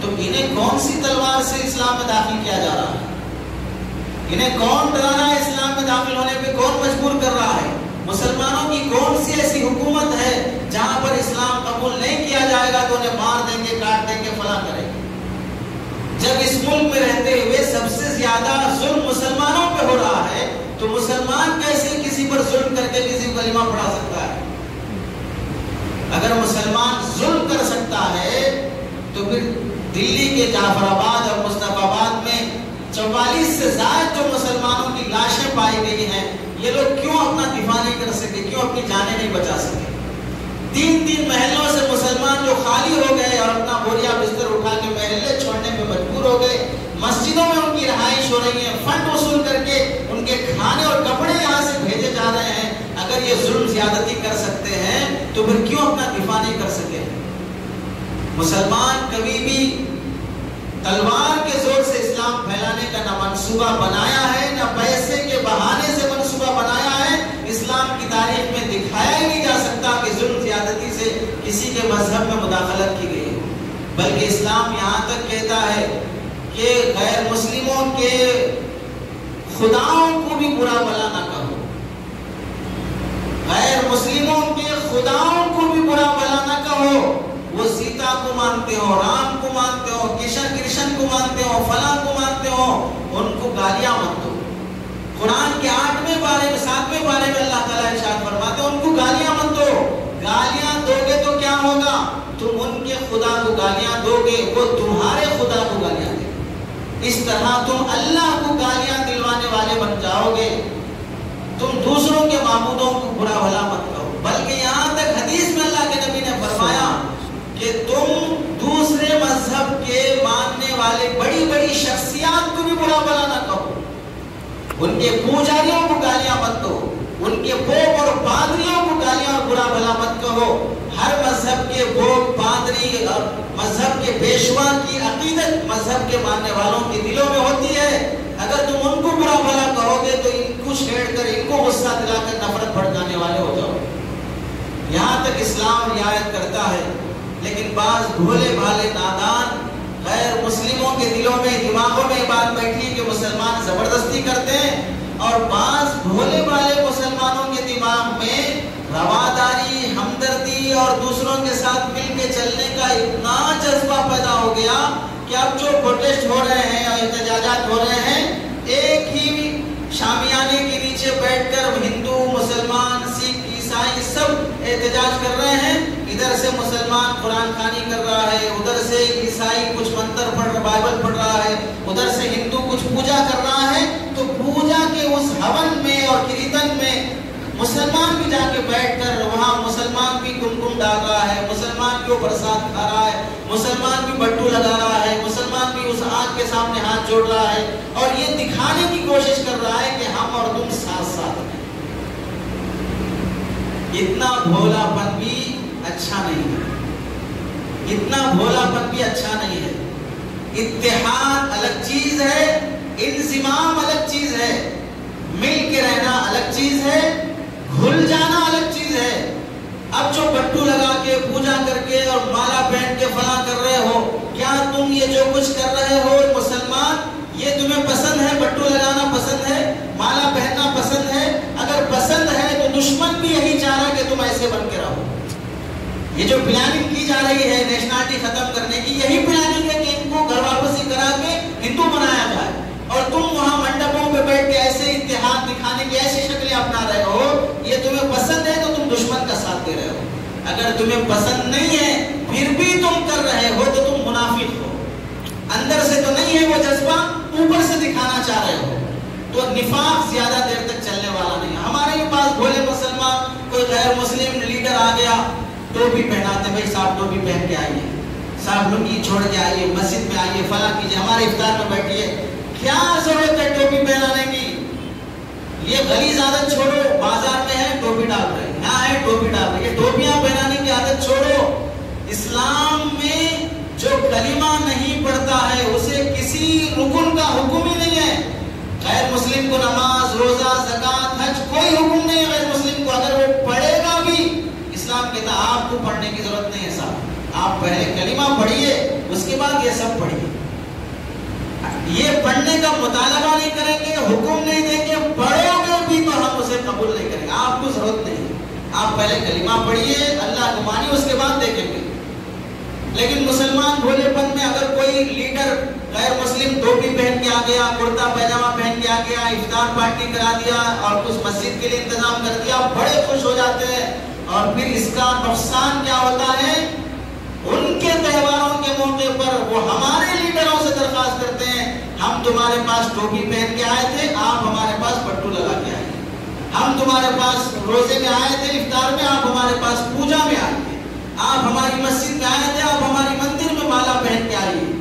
تو انہیں کون سی تلوار سے اسلام میں داخل کیا جا رہا ہے؟ انہیں کون ڈرا رہا ہے؟ اسلام میں داخل ہونے پہ کون مجبور کر رہا ہے؟ مسلمانوں کی کون سی ایسی حکومت ہے جہاں پر اسلام قبول نہیں کیا جائے گا تو انہیں مار دیں گے، کاٹ دیں گے، فلاں کریں گے؟ جب اس ملک میں رہتے ہوئے سب سے زیادہ ظلم مسلمانوں پہ ہو رہا ہے تو مسلمان کیسے کسی پر ظلم کر کے کسی کو کلمہ پڑھا سکتا ہے؟ اگر مسلمان ظلم کر سکتا ہے تو پھر دلی کے جعفر آباد اور مصطفی آباد میں 44 سے زائد جو مسلمانوں کی لاشیں پائی گئی ہیں، یہ لوگ کیوں اپنا دفاع نہیں کر سکے، کیوں اپنی جانیں نہیں بچا سکے؟ 3 محلوں سے مسلمان جو خالی ہو گئے اور اپنا بوریا بستر اٹھا کے محلے چھوڑنے میں مجبور ہو گئے، مسجدوں میں ان کی رہائش ہو رہی ہے، فنڈ وصول کر کے ان کے کھانے اور کپڑے یہاں سے بھیجے جا رہے ہیں. اگر یہ ظلم زیادتی کر سکتے ہیں تو پھر کیوں اپنا دفاع نہیں کر سکے؟ مسلمان کبھی بھی تلوار کے زور سے اسلام پھیلانے کا نہ منصوبہ بنایا ہے، نہ پیسے کے بہانے سے منصوبہ بنایا ہے. اسلام کی تاریخ میں دکھایا ہی نہیں جا سکتا کہ ظلم زیادتی سے کسی کے مذہب میں مداخلت کی گئی ہے. بلکہ اسلام یہاں تک کہتا ہے کہ غیر مسلموں کے خداؤں کو بھی برا بلا نہ کہو، غیر مسلموں کے خداؤں کو بھی برا بلا نہ کہو. وہ سیتا کو مانتے ہو، رام کو مانتے ہو، کرشن کو مانتے ہو، فلاں کو مانتے ہو، ان کو گالیاں مت دو. قرآن کے 8ویں بارے میں 7ویں بارے میں اللہ تعالیٰ ارشاد فرماتے ہیں ان کو گالیاں مت دو. گالیاں دو گے تو کیا ہوگا؟ تم ان کے خدا کو گالیاں دو گے، وہ تمہارے خدا کو گالیاں دے. اس طرح تم اللہ کو گالیاں دلوانے والے بن جاؤ گے. تم دوسروں کے معبودوں کو برا بھلا مت کہو. بلکہ یہاں تک حدیث میں اللہ کے نبی نے فرمایا کہ تم دوسرے مذہب کے ماننے والے بڑی بڑی شخصیات کو بھی برا بھلا نہ کہو. ان کے پوجاریوں کو گالیاں مت دو، ان کے پوپ اور پادریوں کو گالیاں اور برا بھلا مت کہو. ہر مذہب کے پوپ، پادری اور مذہب کے پیشوا کی عقیدت مذہب کے ماننے والوں کے دلوں میں ہوتی ہے. اگر تم ان کو برا بھلا کہو گے تو ان کو چھیڑ کر، ان کو غصہ دلا کر نفرت بھڑکانے والے ہو جاؤ. یہاں تک اسلام رعایت کرتا ہے، لیکن بعض بھولے بھالے نادان غیر مسلموں کے دلوں میں، دماغوں میں یہ بات بیٹھی کہ مسلمان زبردستی کرتے ہیں، اور بعض بھولے بھالے مسلمانوں کے دماغ میں رواداری، ہمدردی اور دوسروں کے ساتھ مل کے چلنے کا اتنا جذبہ پیدا ہو گیا کہ اب جو پروٹیسٹ ہو رہے ہیں اور احتجاجات ہو رہے ہیں، ایک ہی شامیانے کے نیچے بیٹھ کر ہندو، مسلمان، سکھ، عیسائی سب احتجاج کر رہے ہیں. ادھر سے مسلمان خوانی کر رہا ہے، ادھر سے عیسائی کچھ منتر پڑھ رہا، بائبل پڑھ رہا ہے، ادھر سے ہندو کچھ پوجا کر رہا ہے، تو پوجا کے اس ہون میں اور کیرتن میں مسلمان بھی جا کے بیٹھ کر وہاں مسلمان بھی کمکم ڈال رہا ہے، مسلمان بھی وہ برسات کھا رہا ہے، مسلمان بھی بٹو لگا رہا ہے، مسلمان بھی اس آگ کے سامنے ہاتھ جوڑ رہا ہے اور یہ دکھانے کی کوشش کر رہا ہے کہ ہم اور تم ساتھ ساتھ ہیں۔ اتنا بھولا پن بھی اچھا نہیں ہے، اتنا بھولا پن بھی اچھا نہیں ہے۔ اتحاد الگ چیز ہے، انضمام الگ چیز ہے، مل کے رہنا الگ چیز ہے، گھل جانا الگ چیز ہے۔ اب جو بٹو لگا کے پوجا کر کے اور مالا پہن کے فلاں کر رہے ہو، کیا تم یہ جو کچھ کر رہے ہو مسلمان، یہ تمہیں پسند ہے؟ بٹو لگانا پسند ہے؟ مالا پہننا پسند ہے؟ اگر پسند ہے تو دشمن بھی یہی چاہ رہا ہے کہ تم ایسے بن کے رہو۔ یہ جو پلاننگ کی جا رہی ہے نیشنلٹی ختم کرنے کی، یہی پلاننگ ہے کہ ان کو گھر واپسی کرا کے ہندو بنایا جائے اور تم وہاں منڈپوں پہ بیٹھ کے ایسے اتحاد دکھانے کی ایسی شکلیں اپنا رہے ہو۔ یہ تمہیں پسند ہے تو تم دشمن کا ساتھ دے رہے ہو، اگر تمہیں پسند نہیں ہے پھر بھی تم کر رہے ہو تو تم منافق ہو، اندر سے تو نہیں ہے وہ جذبہ، اوپر سے دکھانا چاہ رہے ہو۔ تو نفاق زیادہ دیر تک چلنے والا نہیں ہے۔ ہمارے پاس بھولے مسلمان کوئی غیر مسلم لیڈر آ گیا، ٹوپی پہناتے، بھائی صاحب ٹوپی پہن کے آئیے، صاحب لنگی چھوڑ کے آئیے، مسجد میں آئیے، فلاں کیجیے، ہمارے افطار میں بیٹھیے۔ کیا ضرورت ہے ٹوپی پہنانے کی؟ یہ غلیظ عادت چھوڑو، بازار میں ہے ٹوپی ڈال رہے، یہاں ہے ٹوپی ڈال رہے، یہ ٹوپیاں پہنانے کی عادت چھوڑو۔ اسلام میں جو کلمہ نہیں پڑھتا ہے اسے کسی رکن کا حکم ہی نہیں ہے۔ غیر مسلم کو نماز، روزہ، زکوٰۃ، حج کوئی حکم نہیں ہے غیر مسلم کو، اگر وہ پڑھے گا بھی اسلام کہتا ہے آپ کو پڑھنے کی ضرورت نہیں ہے صاحب، آپ پہلے کلمہ پڑھیے اس کے بعد یہ سب پڑھیے۔ یہ پڑھنے کا مطالبہ نہیں کریں گے، حکم نہیں دیں گے، پڑھو گے بھی تو ہم اسے قبول نہیں کریں گے، آپ کو ضرورت نہیں ہے، آپ پہلے کلمہ پڑھیے، اللہ کو مانیے، اس کے بعد دیکھیں گے۔ لیکن مسلمان بھولے پن میں اگر کوئی لیڈر غیر مسلم ٹوپی پہن کے آ گیا، کرتا پیجامہ پہن کے آ گیا، افطار پارٹی کرا دیا اور کچھ مسجد کے لیے انتظام کر دیا، بڑے خوش ہو جاتے ہیں، اور پھر اس کا نقصان کیا ہوتا ہے؟ ان کے تہواروں کے موقع پر وہ ہمارے لیڈروں سے درخواست کرتے ہیں، ہم تمہارے پاس ٹوپی پہن کے آئے تھے، آپ ہمارے پاس بٹو لگا کے آئے، ہم تمہارے پاس روزے میں آئے تھے، افطار میں، آپ ہمارے پاس پوجا میں آئے تھے، آپ ہماری مسجد میں آئے تھے، آپ ہماری مندر میں مالا پہن کے آئیے۔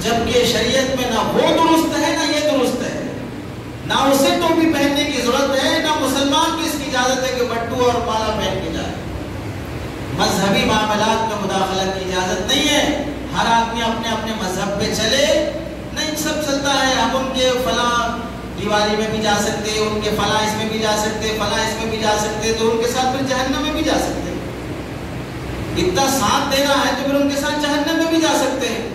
جبکہ شریعت میں نہ وہ درست ہے نہ یہ درست ہے، نہ اسے ٹوپی پہننے کی ضرورت ہے، نہ مسلمان کی اس کی اجازت ہے کہ بٹو اور مالا پہن کے جائے۔ مذہبی معاملات میں مداخلت کی اجازت نہیں ہے، ہر آدمی اپنے اپنے مذہب پہ چلے، نہیں سب چلتا ہے، ہم ان کے فلاں دیوالی میں بھی جا سکتے، ان کے فلاں اس میں بھی جا سکتے، فلاں اس میں بھی جا سکتے، تو ان کے ساتھ پھر جہنم میں بھی جا سکتے، اتنا ساتھ دینا ہے تو پھر ان کے ساتھ جہنم میں بھی جا سکتے ہیں۔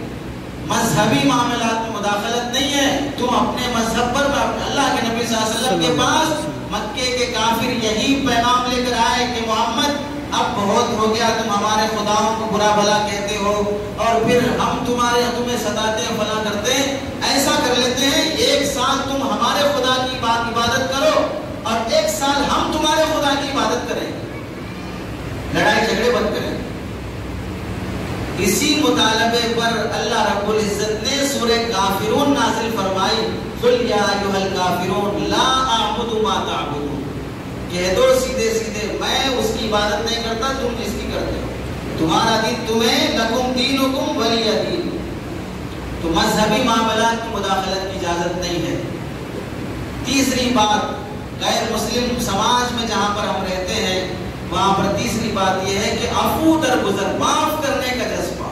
مذہبی معاملات میں مداخلت نہیں ہے، تم اپنے مذہب پر، اللہ کے نبی صلی اللہ علیہ وسلم کے پاس مکے کے کافر یہی پیغام لے کر آئے کہ محمد اب بہت ہو گیا، تم ہمارے خداؤں کو برا بھلا کہتے ہو اور پھر ہم تمہیں ستاتے ہیں، فلاں کرتے ہیں، ایسا کر لیتے ہیں ایک سال تم ہمارے خدا کی عبادت کرو اور ایک سال ہم تمہارے خدا کی عبادت کریں، لڑائی جھگڑے بند کریں۔ اسی مطالبے پر اللہ رب العزت نے سورہ کافرون نازل فرمائی، قل یا ایھا الکافرون لا اعبد ما تعبدون، کہہ دو سیدھے سیدھے میں اس کی عبادت نہیں کرتا، تم جس کی کرتے ہو، تمہارا دین تمہیں، لکم دینکم ولی دین۔ تو مذہبی معاملات کی مداخلت کی اجازت نہیں ہے۔ تیسری بات، غیر مسلم سماج میں جہاں پر ہم رہتے ہیں وہاں پر تیسری بات یہ ہے کہ عفو درگزر، معاف کرنے کا جذبہ۔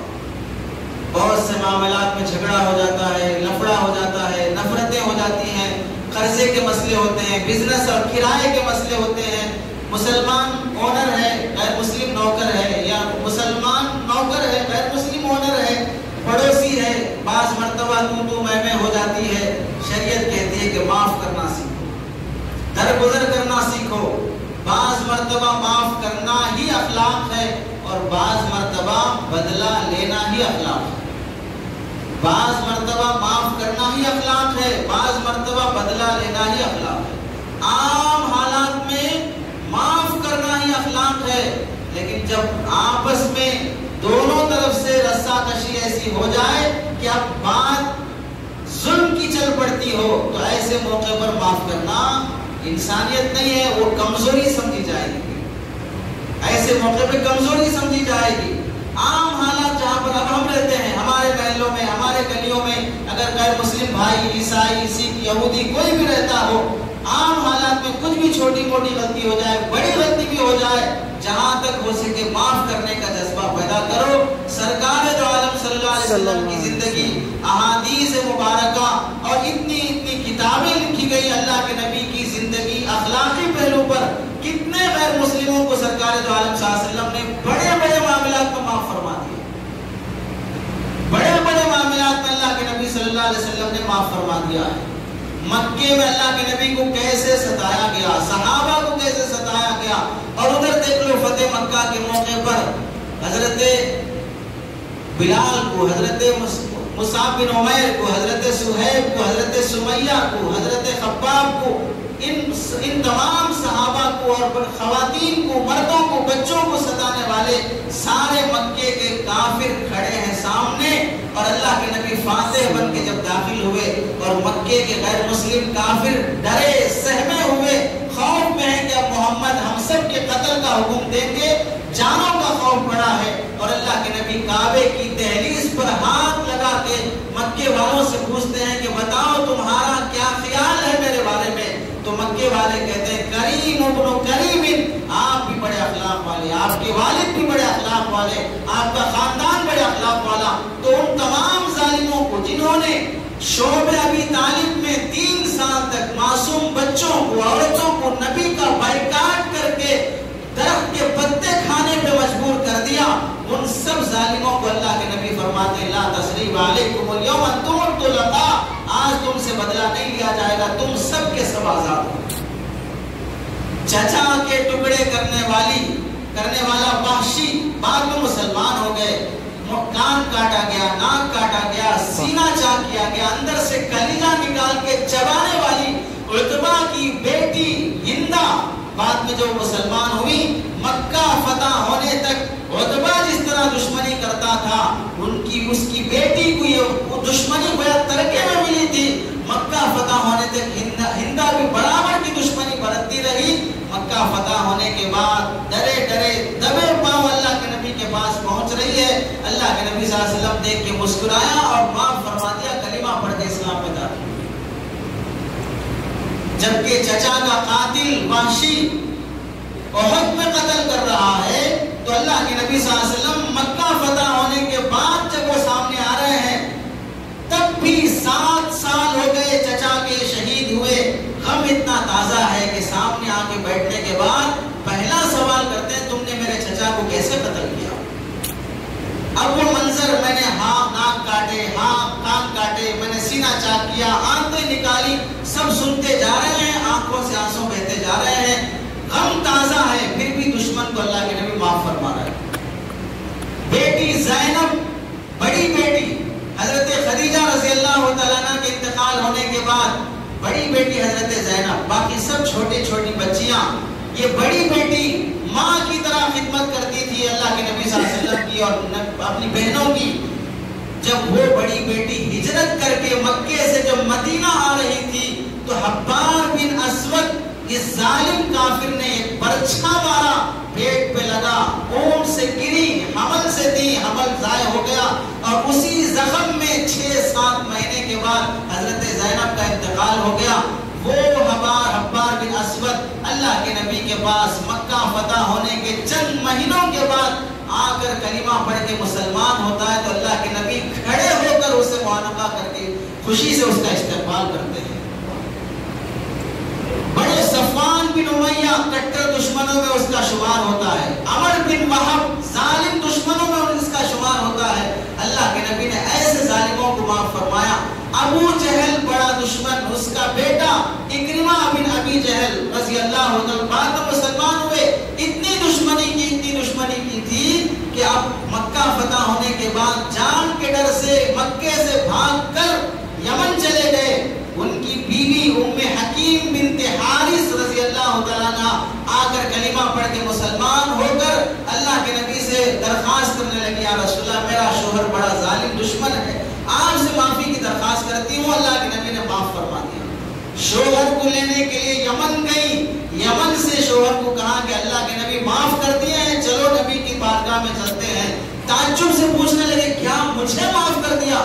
بہت سے معاملات میں جھگڑا ہو جاتا ہے، لفڑا ہو جاتا ہے، نفرتیں ہو جاتی ہیں، قرضے کے مسئلے ہوتے ہیں، بزنس اور کرائے کے مسئلے ہوتے ہیں، مسلمان اونر ہے، غیر مسلم نوکر ہے، یا مسلمان نوکر ہے، غیر مسلم اونر ہے، پڑوسی ہے، بعض مرتبہ تو میں ہو جاتی ہے۔ شریعت کہتی ہے کہ معاف کرنا سیکھو، درگزر کرنا سیکھو۔ بعض مرتبہ معاف کرنا ہی اخلاق ہے اور بعض مرتبہ بدلہ لینا ہی اخلاق ہے، بعض مرتبہ معاف کرنا ہی اخلاق ہے، بعض مرتبہ بدلہ لینا ہی اخلاق ہے۔ عام حالات میں معاف کرنا ہی اخلاق ہے، لیکن جب آپس میں دونوں ایسی ہو جائے کہ اب بات ظلم کی چل پڑتی ہو تو ایسے موقع پر معاف کرنا انسانیت نہیں ہے، وہ کمزوری سمجھی جائے گی، ایسے موقع پہ کمزوری سمجھی جائے گی۔ عام حالات جہاں پر اب ہم رہتے ہیں، ہمارے محلوں میں، ہمارے گلیوں میں، اگر غیر مسلم بھائی، عیسائی، سکھ، یہودی کوئی بھی رہتا ہو، عام حالات میں کچھ بھی چھوٹی موٹی غلطی ہو جائے، بڑی غلطی بھی ہو جائے، جہاں تک ہو سکے معاف کرنے کا جذبہ پیدا کرو۔ سرکار دو عالم صلی اللہ علیہ وسلم کی زندگی، احادیث مبارکہ اور اتنی کتابیں لکھی گئی اللہ کے نبی کی زندگی، اخلاقی پہلو پر کتنے غیر مسلموں کو سرکار دو عالم صلی اللہ علیہ وسلم نے بڑے بڑے معاملات کو معاف فرما دیا، بڑے بڑے معاملات میں اللہ کے نبی صلی اللہ علیہ وسلم نے معاف فرما دیا ہے۔ مکے میں اللہ کے نبی کو کیسے ستایا گیا، صحابہ کو کیسے ستایا گیا، اور ادھر دیکھ لو فتح مکہ کے موقع پر حضرت بلال کو، حضرت مصعب بن عمیر کو، حضرت صہیب کو، حضرت سمیہ کو، حضرت خباب کو، ان تمام صحابہ کو اور خواتین کو، مردوں کو، بچوں کو ستانے والے سارے مکے کے کافر کھڑے ہیں سامنے، اور اللہ کے نبی فاتح بن کے جب داخل ہوئے اور مکے کے غیر مسلم کافر ڈرے سہمے ہوئے، خوف میں ہے کہ اب محمد ہم سب کے قتل کا حکم دیں گے، جانوں کا خوف پڑا ہے، اور اللہ کے نبی کعبے کی دہلیز پر ہاتھ لگا کے مکے والوں سے پوچھتے ہیں کہ بتاؤ تمہارا کیا خیال ہے میرے بارے میں؟ تو مکے والے کہتے ہیں کریم ابن کریم، آپ بھی بڑے اخلاق والے، آپ کے والد بھی بڑے اخلاق والے، آپ کا خاندان بڑے اخلاق والا۔ تو ان تمام ظالموں کو جنہوں نے شعب ابی طالب میں 3 سال تک معصوم بچوں کو، عورتوں کو نبی کا بائیکاٹ کر کے درخت کے پتے کھانے پہ مجبور کر دیا، ان سب ظالموں کو اللہ کے نبی فرماتے ہیں لا تثریب علیکم اليوم انتم طلقاء، آج تم سے بدلہ نہیں لیا جائے گا، تم سب کے سب آزاد ہو۔ چچا کے ٹکڑے کرنے والا وحشی بعد میں مسلمان ہو گئے، کان کاٹا گیا، ناک کاٹا گیا، سینہ چاک کیا گیا، اندر سے کلیجہ نکال کے چبانے والی عتبہ کی بیٹی ہندہ بعد میں جو مسلمان ہوئی، مکہ فتح ہونے تک عتبہ جس طرح دشمنی کرتا تھا، اس کی بیٹی کو یہ دشمنی گویا ترکے میں ملی تھی، مکہ فتح ہونے تک ہندہ بھی برابر کی دشمنی برتتی رہی۔ مکہ فتح ہونے کے بعد ڈرے دبے پاؤں اللہ کے نبی کے پاس پہنچ رہی ہے، اللہ کے نبی صلی اللہ علیہ وسلم دیکھ کے مسکرایا اور معاف فرما دیا، کلمہ پڑھ کے اسلام میں داخل۔ جبکہ چچا کا قاتل وحشی احد میں قتل کر رہا ہے، تو اللہ کے نبی صلی اللہ علیہ وسلم مکہ فتح ہونے کے بعد جب وہ سامنے آ رہے ہیں، تب بھی 7 سال ہو گئے چچا کے شہید ہوئے، غم اتنا تازہ ہے کہ سامنے آ کے بیٹھنے کے بعد پہلا سوال کرتے ہیں تم نے میرے چچا کو کیسے قتل کیا؟ اب وہ منظر، میں نے ناک کاٹے، کان کاٹے، میں نے سینہ چاک کیا، آنتیں نکالی، سب سنتے جا رہے ہیں، آنکھوں سے آنسو بہتے جا رہے ہیں، غم تازہ ہے، پھر بھی دشمن کو اللہ کے نبی معاف فرما رہے ہیں۔ بیٹی زینب، بڑی بیٹی حضرت خدیجہ رضی اللہ تعالیٰ عنہ کے انتقال ہونے کے بعد بڑی بیٹی حضرت زینب، باقی سب چھوٹی چھوٹی بچیاں، یہ بڑی بیٹی ماں کی طرح خدمت کرتی تھی اللہ کے نبی صلی اللہ علیہ وسلم کی اور اپنی بہنوں کی۔ جب وہ بڑی بیٹی ہجرت کر کے مکے سے جب مدینہ آ رہی تھی تو حبار بن اسود اس ظالم کافر نے ایک برچھا مارا، پیٹ پہ لگا، اونٹ سے گری، حمل سے دی، حمل ضائع ہو گیا، اور اسی زخم میں 6-7 مہینے کے بعد حضرت زینب کا انتقال ہو گیا۔ وہ حبار بن اسود اللہ کے نبی کے پاس مکہ فتح ہونے کے چند مہینوں کے بعد آ کر کلمہ پڑھ کے مسلمان ہوتا ہے، تو اللہ کے نبی کھڑے ہو کر اسے معانقہ کر کے خوشی سے اس کا استقبال کرتے ہیں۔ بڑے صفوان بن امیہ کٹر دشمنوں میں اس کا شمار ہوتا ہے، عمر بن وہب ظالم دشمنوں میں اس کا شمار ہوتا ہے۔ اللہ کے نبی نے ایسے ظالموں کو معاف فرمایا۔ ابو جہل بڑا دشمن، اس کا بیٹا اکرمہ بن ابی جہل رضی اللہ عنہ بعد میں مسلمان ہوئے، اتنی دشمنی کی تھی کہ اب مکہ فتح ہونے کے بعد جان کے ڈر سے مکے سے بھاگ کر یمن چلے گئے۔ ان کی بیوی ام حکیم بنت حارث رضی اللہ تعالیٰ عنہ آ کر کلمہ پڑھ کے مسلمان ہو کر اللہ کے نبی سے درخواست کرنے لگی یا رسول اللہ میرا شوہر بڑا ظالم دشمن ہے، آپ سے معافی کی درخواست کرتی ہوں۔ اللہ کے نبی نے معاف فرما دیا۔ شوہر کو لینے کے لیے یمن گئی، یمن سے شوہر کو کہا کہ اللہ کے نبی معاف کر دیے ہیں، چلو نبی کی بارگاہ میں چلتے ہیں۔ تعجب سے پوچھنے لگے کیا مجھے معاف کر دیا؟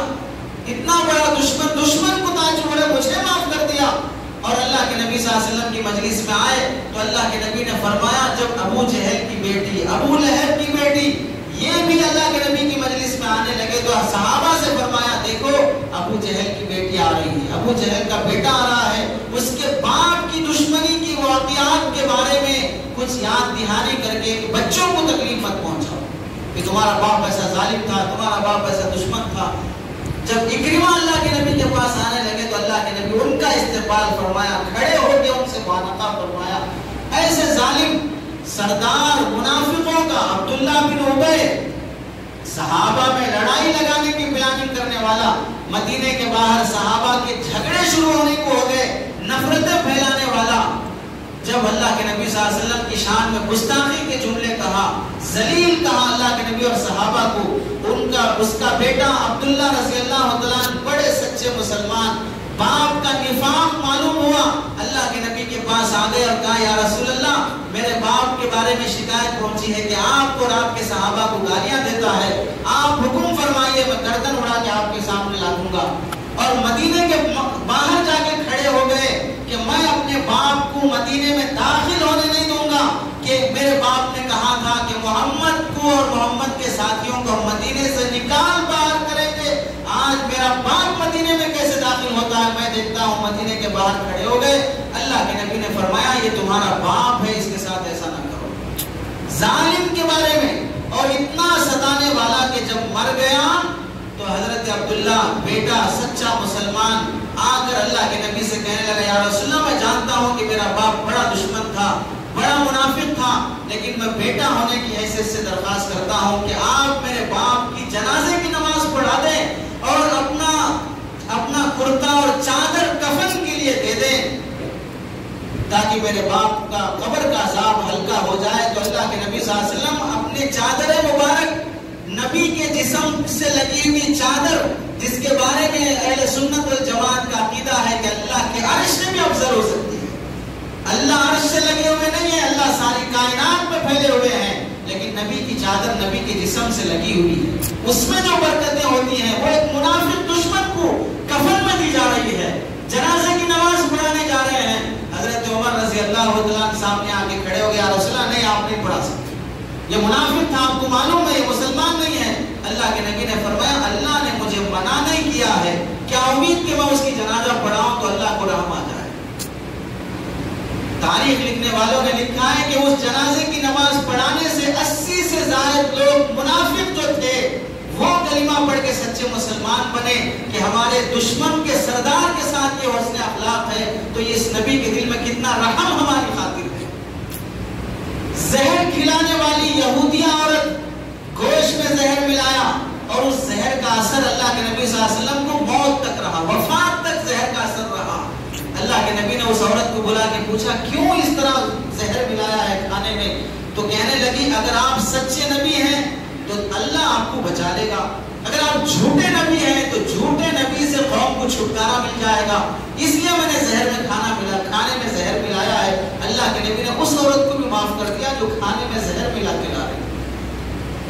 اتنا بڑا دشمن کو تعجب ہو رہا، مجھے معاف کر دیا؟ اور اللہ کے نبی صلی اللہ علیہ وسلم کی مجلس میں آئے تو اللہ کے نبی نے فرمایا جب ابو جہل کی بیٹی، ابو لہب کی بیٹی یہ بھی اللہ کے نبی کی مجلس میں آنے لگے تو صحابہ سے فرمایا دیکھو ابو جہل کی بیٹی آ رہی ہے، ابو جہل کا بیٹا آ رہا ہے، اس کے باپ کی دشمنی کی واقعات کے بارے میں کچھ یاد دہانی کر کے بچوں کو تکلیف مت پہنچاؤ کہ تمہارا باپ ایسا ظالم تھا، تمہارا باپ ایسا دشمن تھا۔ جب اکرمہ اللہ کے نبی کے پاس آنے لگے تو اللہ کے نبی ان کا استقبال فرمایا، کھڑے ہو کے ان سے معانقہ فرمایا۔ ایسے ظالم سردار منافقوں کا عبداللہ بن ابی، صحابہ میں لڑائی لگانے کی پلاننگ کرنے والا، مدینے کے باہر صحابہ کے جھگڑے شروع ہونے کو ہو گئے، نفرتیں پھیلانے والا، جب اللہ کے نبی صلی اللہ علیہ وسلم کی شان میں گستاخی کے جملے کہا، ذلیل کہا اللہ کے نبی اور صحابہ کو، اس کا بیٹا عبداللہ رضی اللہ عنہ بڑے سچے مسلمان، باپ کا نفاق معلوم ہوا، اللہ کے نبی کے پاس آ گئے اور کہا یا رسول اللہ میرے باپ کے بارے میں شکایت پہنچی ہے کہ آپ کو اور آپ کے صحابہ کو گالیاں دیتا ہے، آپ حکم فرمائیے میں گردن اڑا کے آپ کے سامنے لا دوں گا۔ اور مدینے کے باہر جا کے کھڑے ہو گئے کہ میں اپنے باپ کو مدینے میں داخل ہونے نہیں دوں گا، کہ میرے باپ نے کہا تھا کہ محمد کو اور محمد کے ساتھیوں کو مدینے سے نکال باہر کریں گے، آج میرا باپ مدینے میں کیسے داخل ہوتا ہے میں دیکھتا ہوں۔ مدینے کے باہر کھڑے ہو گئے، اللہ کے نبی نے فرمایا یہ تمہارا باپ ہے، اس کے ساتھ ایسا نہ کرو، ظالم کے بارے میں، اور اتنا ستانے والا کہ جب مر گیا تو حضرت عبداللہ بیٹا سچا مسلمان آ کر اللہ کے نبی سے کہنے لگا یا رسول اللہ میں جانتا ہوں کہ میرا باپ بڑا دشمن تھا، بڑا منافق تھا، لیکن میں بیٹا ہونے کی حیثیت سے درخواست کرتا ہوں کہ آپ میرے باپ کی جنازے کی نماز پڑھا دیں اور اپنا کرتا اور چادر کفن کے لیے دے دیں تاکہ میرے باپ کا قبر کا عذاب ہلکا ہو جائے۔ تو اللہ کے نبی صلی اللہ علیہ وسلم اپنے چادر مبارک، نبی کے جسم سے لگی ہوئی چادر جس کے بارے میں اہل سنت والجماعت کا عقیدہ ہے کہ اللہ کے عرش سے بھی افضل ہو سکتی ہے، اللہ عرش سے لگے ہوئے نہیں ہے، اللہ ساری کائنات میں پھیلے ہوئے ہیں، لیکن نبی کی چادر نبی کے جسم سے لگی ہوئی ہے، اس میں جو برکتیں ہوتی ہیں وہ ایک منافق دشمن کو کفن میں دی جا رہی ہے، جنازے کی نماز پڑھانے جا رہے ہیں۔ حضرت عمر رضی اللہ عنہ سامنے آ کے کھڑے ہو گیا رسول اللہ نہیں آپ نہیں پڑھا سکتے، یہ منافق تھا آپ کو معلوم ہے، یہ مسلمان نہیں ہے۔ اللہ کے نبی نے فرمایا اللہ نے مجھے منع نہیں کیا ہے، کیا امید کہ میں اس کی جنازہ پڑھاؤں تو اللہ کو رحم آ جائے۔ تاریخ لکھنے والوں نے لکھا ہے کہ اس جنازے کی نماز پڑھانے سے 80 سے زائد لوگ منافق جو تھے وہ کلمہ پڑھ کے سچے مسلمان بنے کہ ہمارے دشمن کے سردار کے ساتھ یہ حسن اخلاق ہے تو یہ اس نبی کے دل میں کتنا رحم ہماری خاطر ہے۔ زہر کھلانے والی یہودیہ عورت گوشت میں زہر ملایا اور اس زہر کا اثر اللہ کے نبی صلی اللہ علیہ وسلم کو موت تک رہا، وفات تک زہر کا اثر رہا۔ اللہ کے نبی نے اس عورت کو بلا کے پوچھا کیوں اس طرح زہر ملایا ہے کھانے میں؟ تو کہنے لگی اگر آپ سچے نبی ہیں تو اللہ آپ کو بچا لے گا، اگر آپ جھوٹے نبی ہیں تو جھوٹے نبی سے قوم کو چھٹکارا مل جائے گا، اس لیے میں نے زہر میں کھانے میں زہر ملایا ہے۔ اللہ کے نبی نے اس عورت کو بھی معاف کر دیا جو کھانے میں زہر ملا کے لا رہی،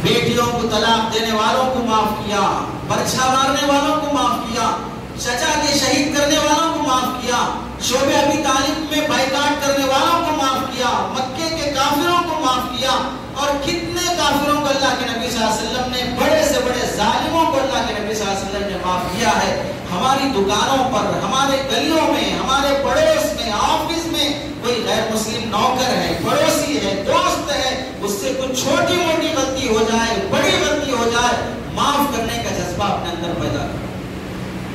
بیٹیوں کو طلاق دینے والوں کو معاف کیا، برچھا مارنے والوں کو معاف کیا، چچا کے شہید کرنے والوں کو معاف کیا، شعبہ ابی طالب میں بائیکاٹ کرنے والوں کو معاف کیا، مکے کے کافروں کو معاف کیا، اور کتنے کافروں کو اللہ کے نبی صلی اللہ علیہ وسلم نے، بڑے سے بڑے ظالموں کو اللہ کے نبی صلی اللہ علیہ وسلم نے معاف کیا ہے۔ ہماری دکانوں پر، ہمارے گلیوں میں، ہمارے پڑوس میں، آفس میں کوئی غیر مسلم نوکر ہے، پڑوسی ہے، دوست ہے، اس سے کچھ چھوٹی موٹی غلطی ہو جائے، بڑی غلطی ہو جائے، معاف کرنے کا جذبہ اپنے اندر پیدا کریں۔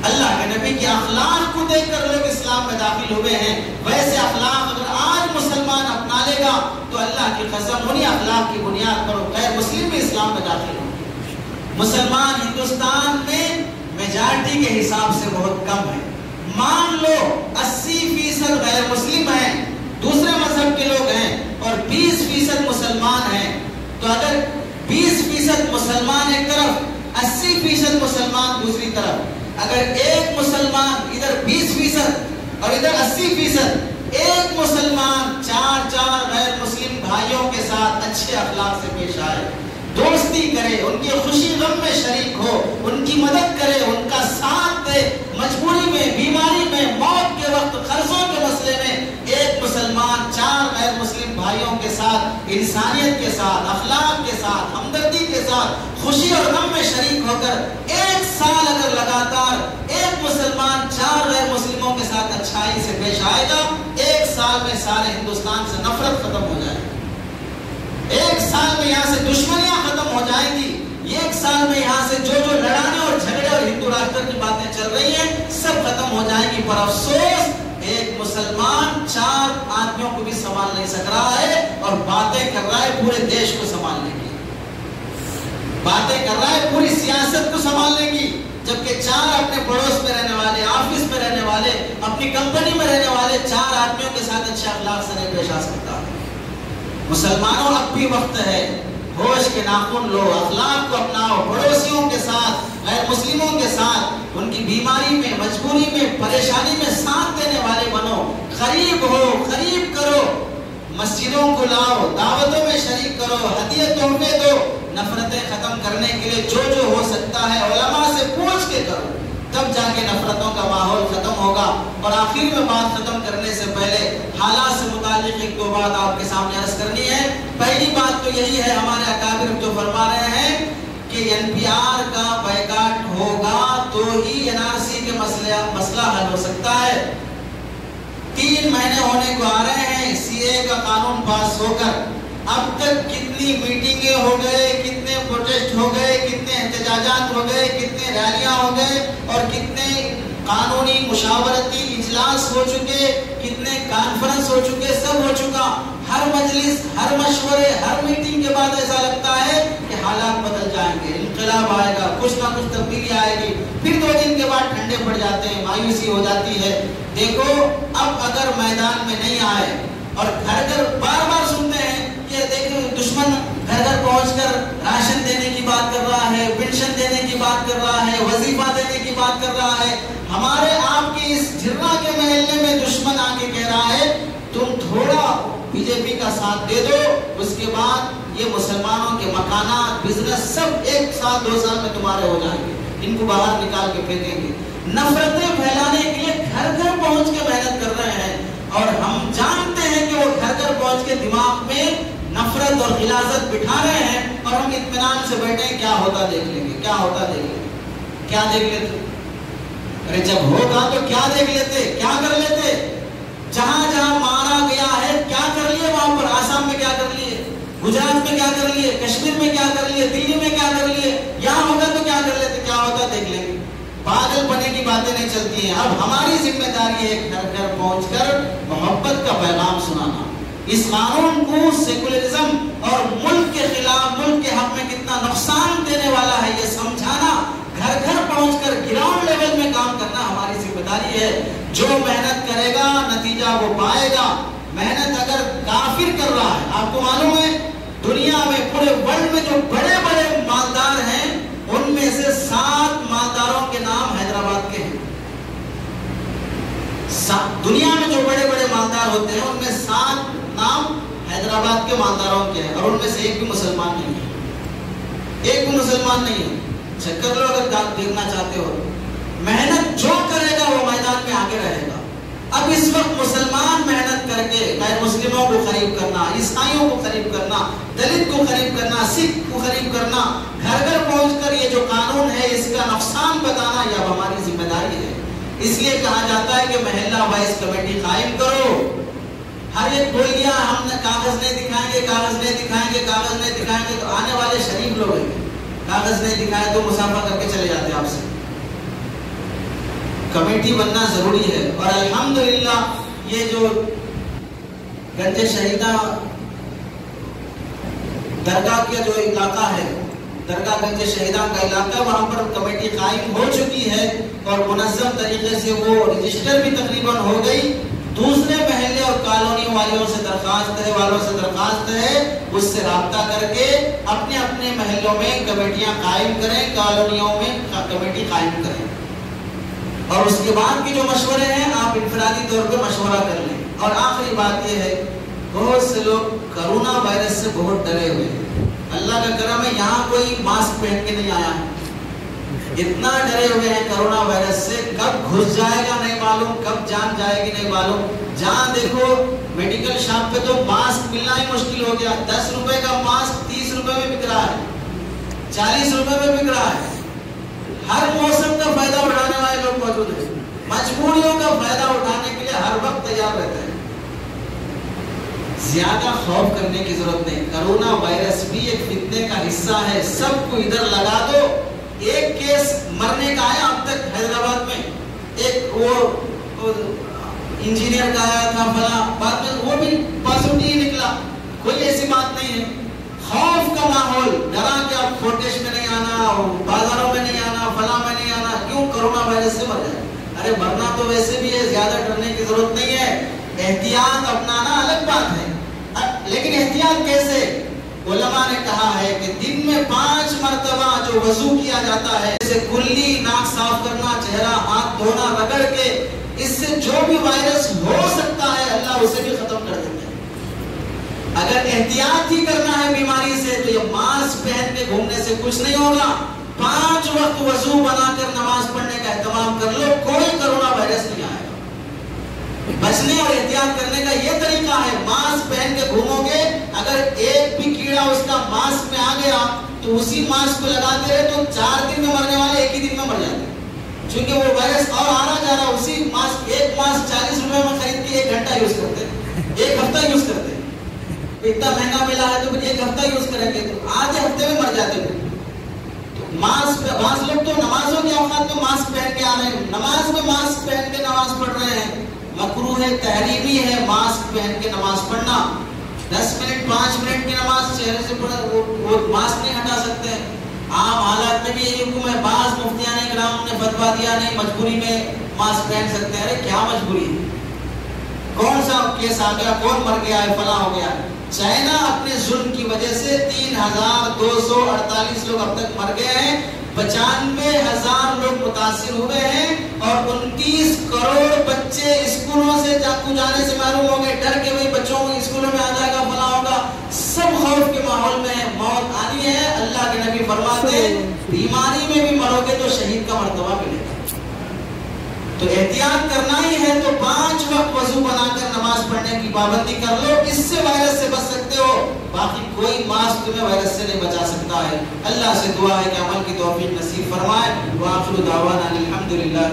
اللہ کے نبی کے اخلاق کو دیکھ کر لوگ اسلام میں داخل ہوئے ہیں، ویسے اخلاق اگر آج مسلمان اپنا لے گا تو اللہ کی قسم انہی اخلاق کی بنیاد پر غیر مسلم بھی اسلام میں داخل ہوں گے۔ مسلمان ہندوستان میں میجارٹی کے حساب سے بہت کم ہے، مان لو 80% غیر مسلم ہیں، دوسرے مذہب کے لوگ ہیں، اور 20% مسلمان ہیں، تو اگر 20% 20% مسلمان دوسری طرف، اگر ایک مسلمان ادھر 20% اور ادھر 80%، ایک مسلمان چار غیر مسلم بھائیوں کے ساتھ اچھے اخلاق سے پیش آئے، دوستی کرے، ان کی خوشی غم میں شریک ہو، ان کی مدد کرے، ان کا ساتھ دے، مجبوری میں، بیماری میں، موت کے وقت، قرضوں کے مسئلے میں، ایک مسلمان 4 غیر مسلم بھائیوں کے ساتھ انسانیت کے ساتھ، اخلاق کے ساتھ، ہمدردی کے ساتھ، خوشی اور غم میں شریک ہو کر 1 سال اگر لگاتار ایک مسلمان 4 غیر مسلموں کے ساتھ اچھائی سے پیش آئے گا، 1 سال میں سارے ہندوستان سے نفرت ختم ہو جائے گی، 1 سال میں یہاں سے دشمنیاں ختم ہو جائیں گی، 1 سال میں یہاں سے جو لڑانے اور جھگڑے اور ہندو راشٹر کی باتیں چل رہی ہیں سب ختم ہو جائیں گی۔ پر افسوس ایک مسلمان 4 آدمیوں کو بھی سنبھال نہیں سک رہا ہے اور باتیں کر رہا ہے پورے دیش کو سنبھالنے کی، باتیں کر رہا ہے پوری سیاست کو سنبھالنے کی، جبکہ 4 اپنے پڑوس میں رہنے والے، آفس میں رہنے والے، اپنی کمپنی میں رہنے والے 4 آدمیوں کے ساتھ اچھے اخلاق سے نہیں پیش آ سکتا۔ مسلمانوں اب بھی وقت ہے، ہوش کے ناخن لو، اخلاق کو اپناؤ، پڑوسیوں کے ساتھ، غیر مسلموں کے ساتھ ان کی بیماری میں، مجبوری میں، پریشانی میں ساتھ دینے والے بنو، قریب ہو، قریب کرو، مسجدوں کو لاؤ، دعوتوں میں شریک کرو، ہدیے تحفے دو، نفرتیں ختم کرنے کے لیے جو ہو سکتا ہے علماء سے پوچھ کے کرو، تب جا کے نفرتوں کا ماحول ختم ہوگا۔ اور آخر میں بات ختم کرنے سے پہلے حالات سے متعلق 1-2 بات آپ کے سامنے عرض کرنی ہے۔ پہلی بات تو یہی ہے، ہمارے اکابر جو فرما رہے ہیں کہ NPR کا بائیکاٹ ہوگا تو ہی NRC کے مسئلہ حل ہو سکتا ہے۔ 3 مہینے ہونے کو آ رہے ہیں CAA کا قانون پاس ہو کر، اب تک کتنی میٹنگیں ہو گئے، کتنے پروٹیسٹ ہو گئے، کتنے احتجاجات ہو گئے، کتنے ریلیاں ہو گئے اور کتنے قانونی مشاورتی اجلاس ہو چکے، کتنے کانفرنس ہو چکے، سب ہو چکا۔ ہر مجلس، ہر مشورے، ہر میٹنگ کے بعد ایسا لگتا ہے کہ حالات بدل جائیں گے، انقلاب آئے گا، کچھ نہ کچھ تبدیلی آئے گی، پھر 2 دن کے بعد ٹھنڈے پڑ جاتے ہیں، مایوسی ہو جاتی ہے۔ دیکھو اب اگر میدان میں نہیں آئے اور گھر بار بار سنتے ہیں کہ دیکھو دشمن گھر پہنچ کر راشن دینے کی بات کر رہا ہے، پینشن دینے کی بات کر رہا ہے، وظیفہ دینے کی بات کر رہا ہے، ہمارے آپ کے اس جھرنا کے محلے میں دشمن آ کے کہہ رہا ہے تم تھوڑا BJP کا ساتھ دے دو، اس کے بعد یہ مسلمانوں کے مکانات، بزنس سب 1 سال 2 سال میں تمہارے ہو جائیں گے، ان کو باہر نکال کے پھینکیں گے۔ نفرتیں پھیلانے کے لیے گھر گھر پہنچ کے محنت کر رہے ہیں اور ہم جانتے ہیں کہ وہ گھر گھر پہنچ کے دماغ میں نفرت اور غلاظت بٹھا رہے ہیں اور ہم اطمینان سے بیٹھے ہیں کیا ہوتا دیکھ لیں گے، کیا ہوتا دیکھ لیں گے، کیا دیکھ لیتے؟ ارے جب ہوگا تو کیا دیکھ لیتے، کیا کر لیتے؟ جہاں جہاں مارا گیا ہے کیا کر لیے وہاں پر، آسام میں کیا کر لیے، گجرات میں کیا کر لیے، کشمیر میں کیا کر لیے، دلی میں کیا کر لیے، یہاں ہوگا تو کیا کر لیتے، کیا ہوتا دیکھ لیں گے۔ پاگل بنے کی باتیں نہیں چلتی ہیں، اب ہماری ذمہ داری ہے گھر گھر پہنچ کر محبت کا پیغام سنانا، اس قانون کو سیکولرزم اور ملک کے خلاف، ملک کے حق میں کتنا نقصان دینے والا ہے یہ سمجھانا، گھر گھر پہنچ کر گراؤنڈ لیول میں کام کرنا ہماری ذمہ داری ہے۔ جو محنت کرے گا نتیجہ وہ پائے گا۔ محنت اگر کافر کر رہا ہے، آپ کو معلوم ہے دنیا میں پورے ورلڈ میں جو بڑے بڑے مالدار ہیں ان میں سے 7 مالداروں کے نام حیدرآباد کے ہیں۔ دنیا میں جو بڑے بڑے مالدار ہوتے ہیں ان میں 7 نام حیدرآباد کے مالداروں کے ہیں اور ان میں سے ایک بھی مسلمان نہیں ہے، ایک بھی مسلمان نہیں ہے۔ چیک کر لو اگر دیکھنا چاہتے ہو۔ محنت جو کرے گا وہ میدان میں آگے رہے گا۔ اب اس وقت مسلمان محنت کر کے غیر مسلموں کو قریب کرنا، عیسائیوں کو قریب کرنا، دلت کو قریب کرنا، سکھ کو قریب کرنا، گھر گھر پہنچ کر یہ جو قانون ہے اس کا نقصان بتانا یہ اب ہماری ذمہ داری ہے۔ اس لیے کہا جاتا ہے کہ محلہ وائز کمیٹی قائم کرو۔ ہر ایک بول گیا ہم کاغذ نہیں دکھائیں گے، کاغذ نہیں دکھائیں گے، کاغذ نہیں دکھائیں گے، تو آنے والے شریف لوگ ہیں کاغذ نہیں دکھائے تو مسافہ کر کے چلے جاتے ہیں آپ سے۔ کمیٹی بننا ضروری ہے اور الحمدللہ یہ جو گنج شہیدہ درگاہ کا جو علاقہ ہے، درگاہ گنج شہیدہ کا علاقہ، وہاں پر کمیٹی قائم ہو چکی ہے اور منظم طریقے سے وہ رجسٹر بھی تقریباً ہو گئی دوسرے محلے اور کالونی والوں سے درخواست ہے اس سے رابطہ کر کے اپنے اپنے محلوں میں کمیٹیاں قائم کریں، کالونیوں میں کمیٹی قائم کریں، اور اس کے بعد کے جو مشورے ہیں آپ انفرادی طور پہ مشورہ کر لیں۔ اور آخری بات یہ ہے، بہت سے لوگ کرونا وائرس سے بہت ڈرے ہوئے ہیں۔ اللہ کا کرم ہے یہاں کوئی ماسک پہن کے نہیں آیا ہے، اتنا ڈرے ہوئے ہیں کرونا وائرس سے، کب گھس جائے گا نہیں معلوم، کب جان جائے گی نہیں معلوم۔ جہاں دیکھو میڈیکل شاپ پہ تو ماسک ملنا ہی مشکل ہو گیا، 10 روپے کا ماسک 30 روپے میں بک رہا ہے، 40 روپے میں بک رہا ہے۔ ہر موسم کا فائدہ اٹھانے والے لوگ موجود ہیں، مجبوریوں کا فائدہ اٹھانے کے لیے ہر وقت تیار رہتے ہیں۔ زیادہ خوف کرنے کی ضرورت نہیں، کرونا وائرس بھی ایک فتنے کا حصہ ہے، سب کو ادھر لگا دو۔ ایک کیس مرنے کا آیا اب تک حیدرآباد میں، ایک وہ انجینئر کا آیا تھا فلاں، بعد میں وہ بھی پازیٹیو ہی نکلا، کوئی ایسی بات نہیں ہے۔ خوف کا ماحول، ڈرا کہ اب فوٹیش میں نہیں آنا، بازاروں میں نہیں آنا، فلاں میں نہیں آنا، کیوں کرونا وائرس سے مر جائے۔ ارے مرنا تو ویسے بھی ہے، زیادہ ڈرنے کی ضرورت نہیں ہے، احتیاط اپنانا الگ بات ہے، لیکن احتیاط کیسے؟ علماء نے کہا ہے کہ دن میں 5 مرتبہ جو وضو کیا جاتا ہے، جیسے کلی ناک صاف کرنا، چہرہ ہاتھ دھونا رگڑ کے، اس سے جو بھی وائرس ہو سکتا ہے اللہ اسے بھی ختم کر دیتا ہے۔ اگر احتیاط ہی کرنا ہے بیماری سے تو یہ ماسک پہن کے گھومنے سے کچھ نہیں ہوگا۔ 5 وقت وضو بنا کر نماز پڑھنے کا اہتمام کر لو، کوئی کرونا وائرس نہیں آئے گا۔ بچنے اور احتیاط کرنے کا یہ طریقہ ہے، ماسک پہن کے گھومو گے، اگر ایک بھی کیڑا اس کا ماسک میں آ گیا تو اسی ماسک کو لگاتے رہے تو 4 دن میں مرنے والے ایک ہی دن میں مر جاتے ہیں، چونکہ وہ وائرس اور آ رہا جا رہا، اسی ماسک، ایک ماسک 40 روپے میں خرید کے 1 گھنٹہ یوز کرتے ہیں، 1 ہفتہ یوز کرتے ہیں، اتنا مہنگا ملا ہے تو پھر 1 ہفتہ یوز کریں گے تو آدھے ہفتے میں مر جاتے ہیں۔ ماسک، بعض لوگ تو نمازوں کے اوقات میں ماسک پہن کے آ رہے ہیں، نماز میں ماسک پہن کے نماز پڑھ رہے ہیں، مکروہ ہے، تحریمی ہے ماسک پہن کے نماز پڑھنا۔ 10 منٹ 5 منٹ کی نماز چہرے سے پڑھا، وہ ماسک نہیں ہٹا سکتے۔ عام حالات میں بھی یہی حکم ہے، بعض مفتیان کرام نے فتویٰ دیا نہیں مجبوری میں ماسک پہن سکتے ہیں۔ ارے کیا مجبوری ہے؟ کون سا کیس آ گیا، کون مر گیا ہے، فلاں ہو گیا؟ چائنا اپنے ظلم کی وجہ سے 3248 لوگ اب تک مر گئے ہیں، 95,000 لوگ متاثر ہوئے ہیں، اور 29 کروڑ بچے اسکولوں سے جانے سے محروم ہو گئے، ڈر کے وہی بچوں کو اسکولوں میں آ جائے گا، فلاں ہوگا، سب خوف کے ماحول میں موت آنی ہے۔ اللہ کے نبی فرماتے ہیں بیماری میں بھی مرو گے تو شہید کا مرتبہ ملے گا۔ تو احتیاط کرنا ہی ہے تو 5 وقت وضو بنا کر نماز پڑھنے کی پابندی کر لو، اس سے وائرس سے بچ سکتے ہو، باقی کوئی ماسک تمہیں وائرس سے نہیں بچا سکتا ہے۔ اللہ سے دعا ہے کہ عمل کی توفیق نصیب فرمائے۔ وآخر دعوانا الحمدللہ۔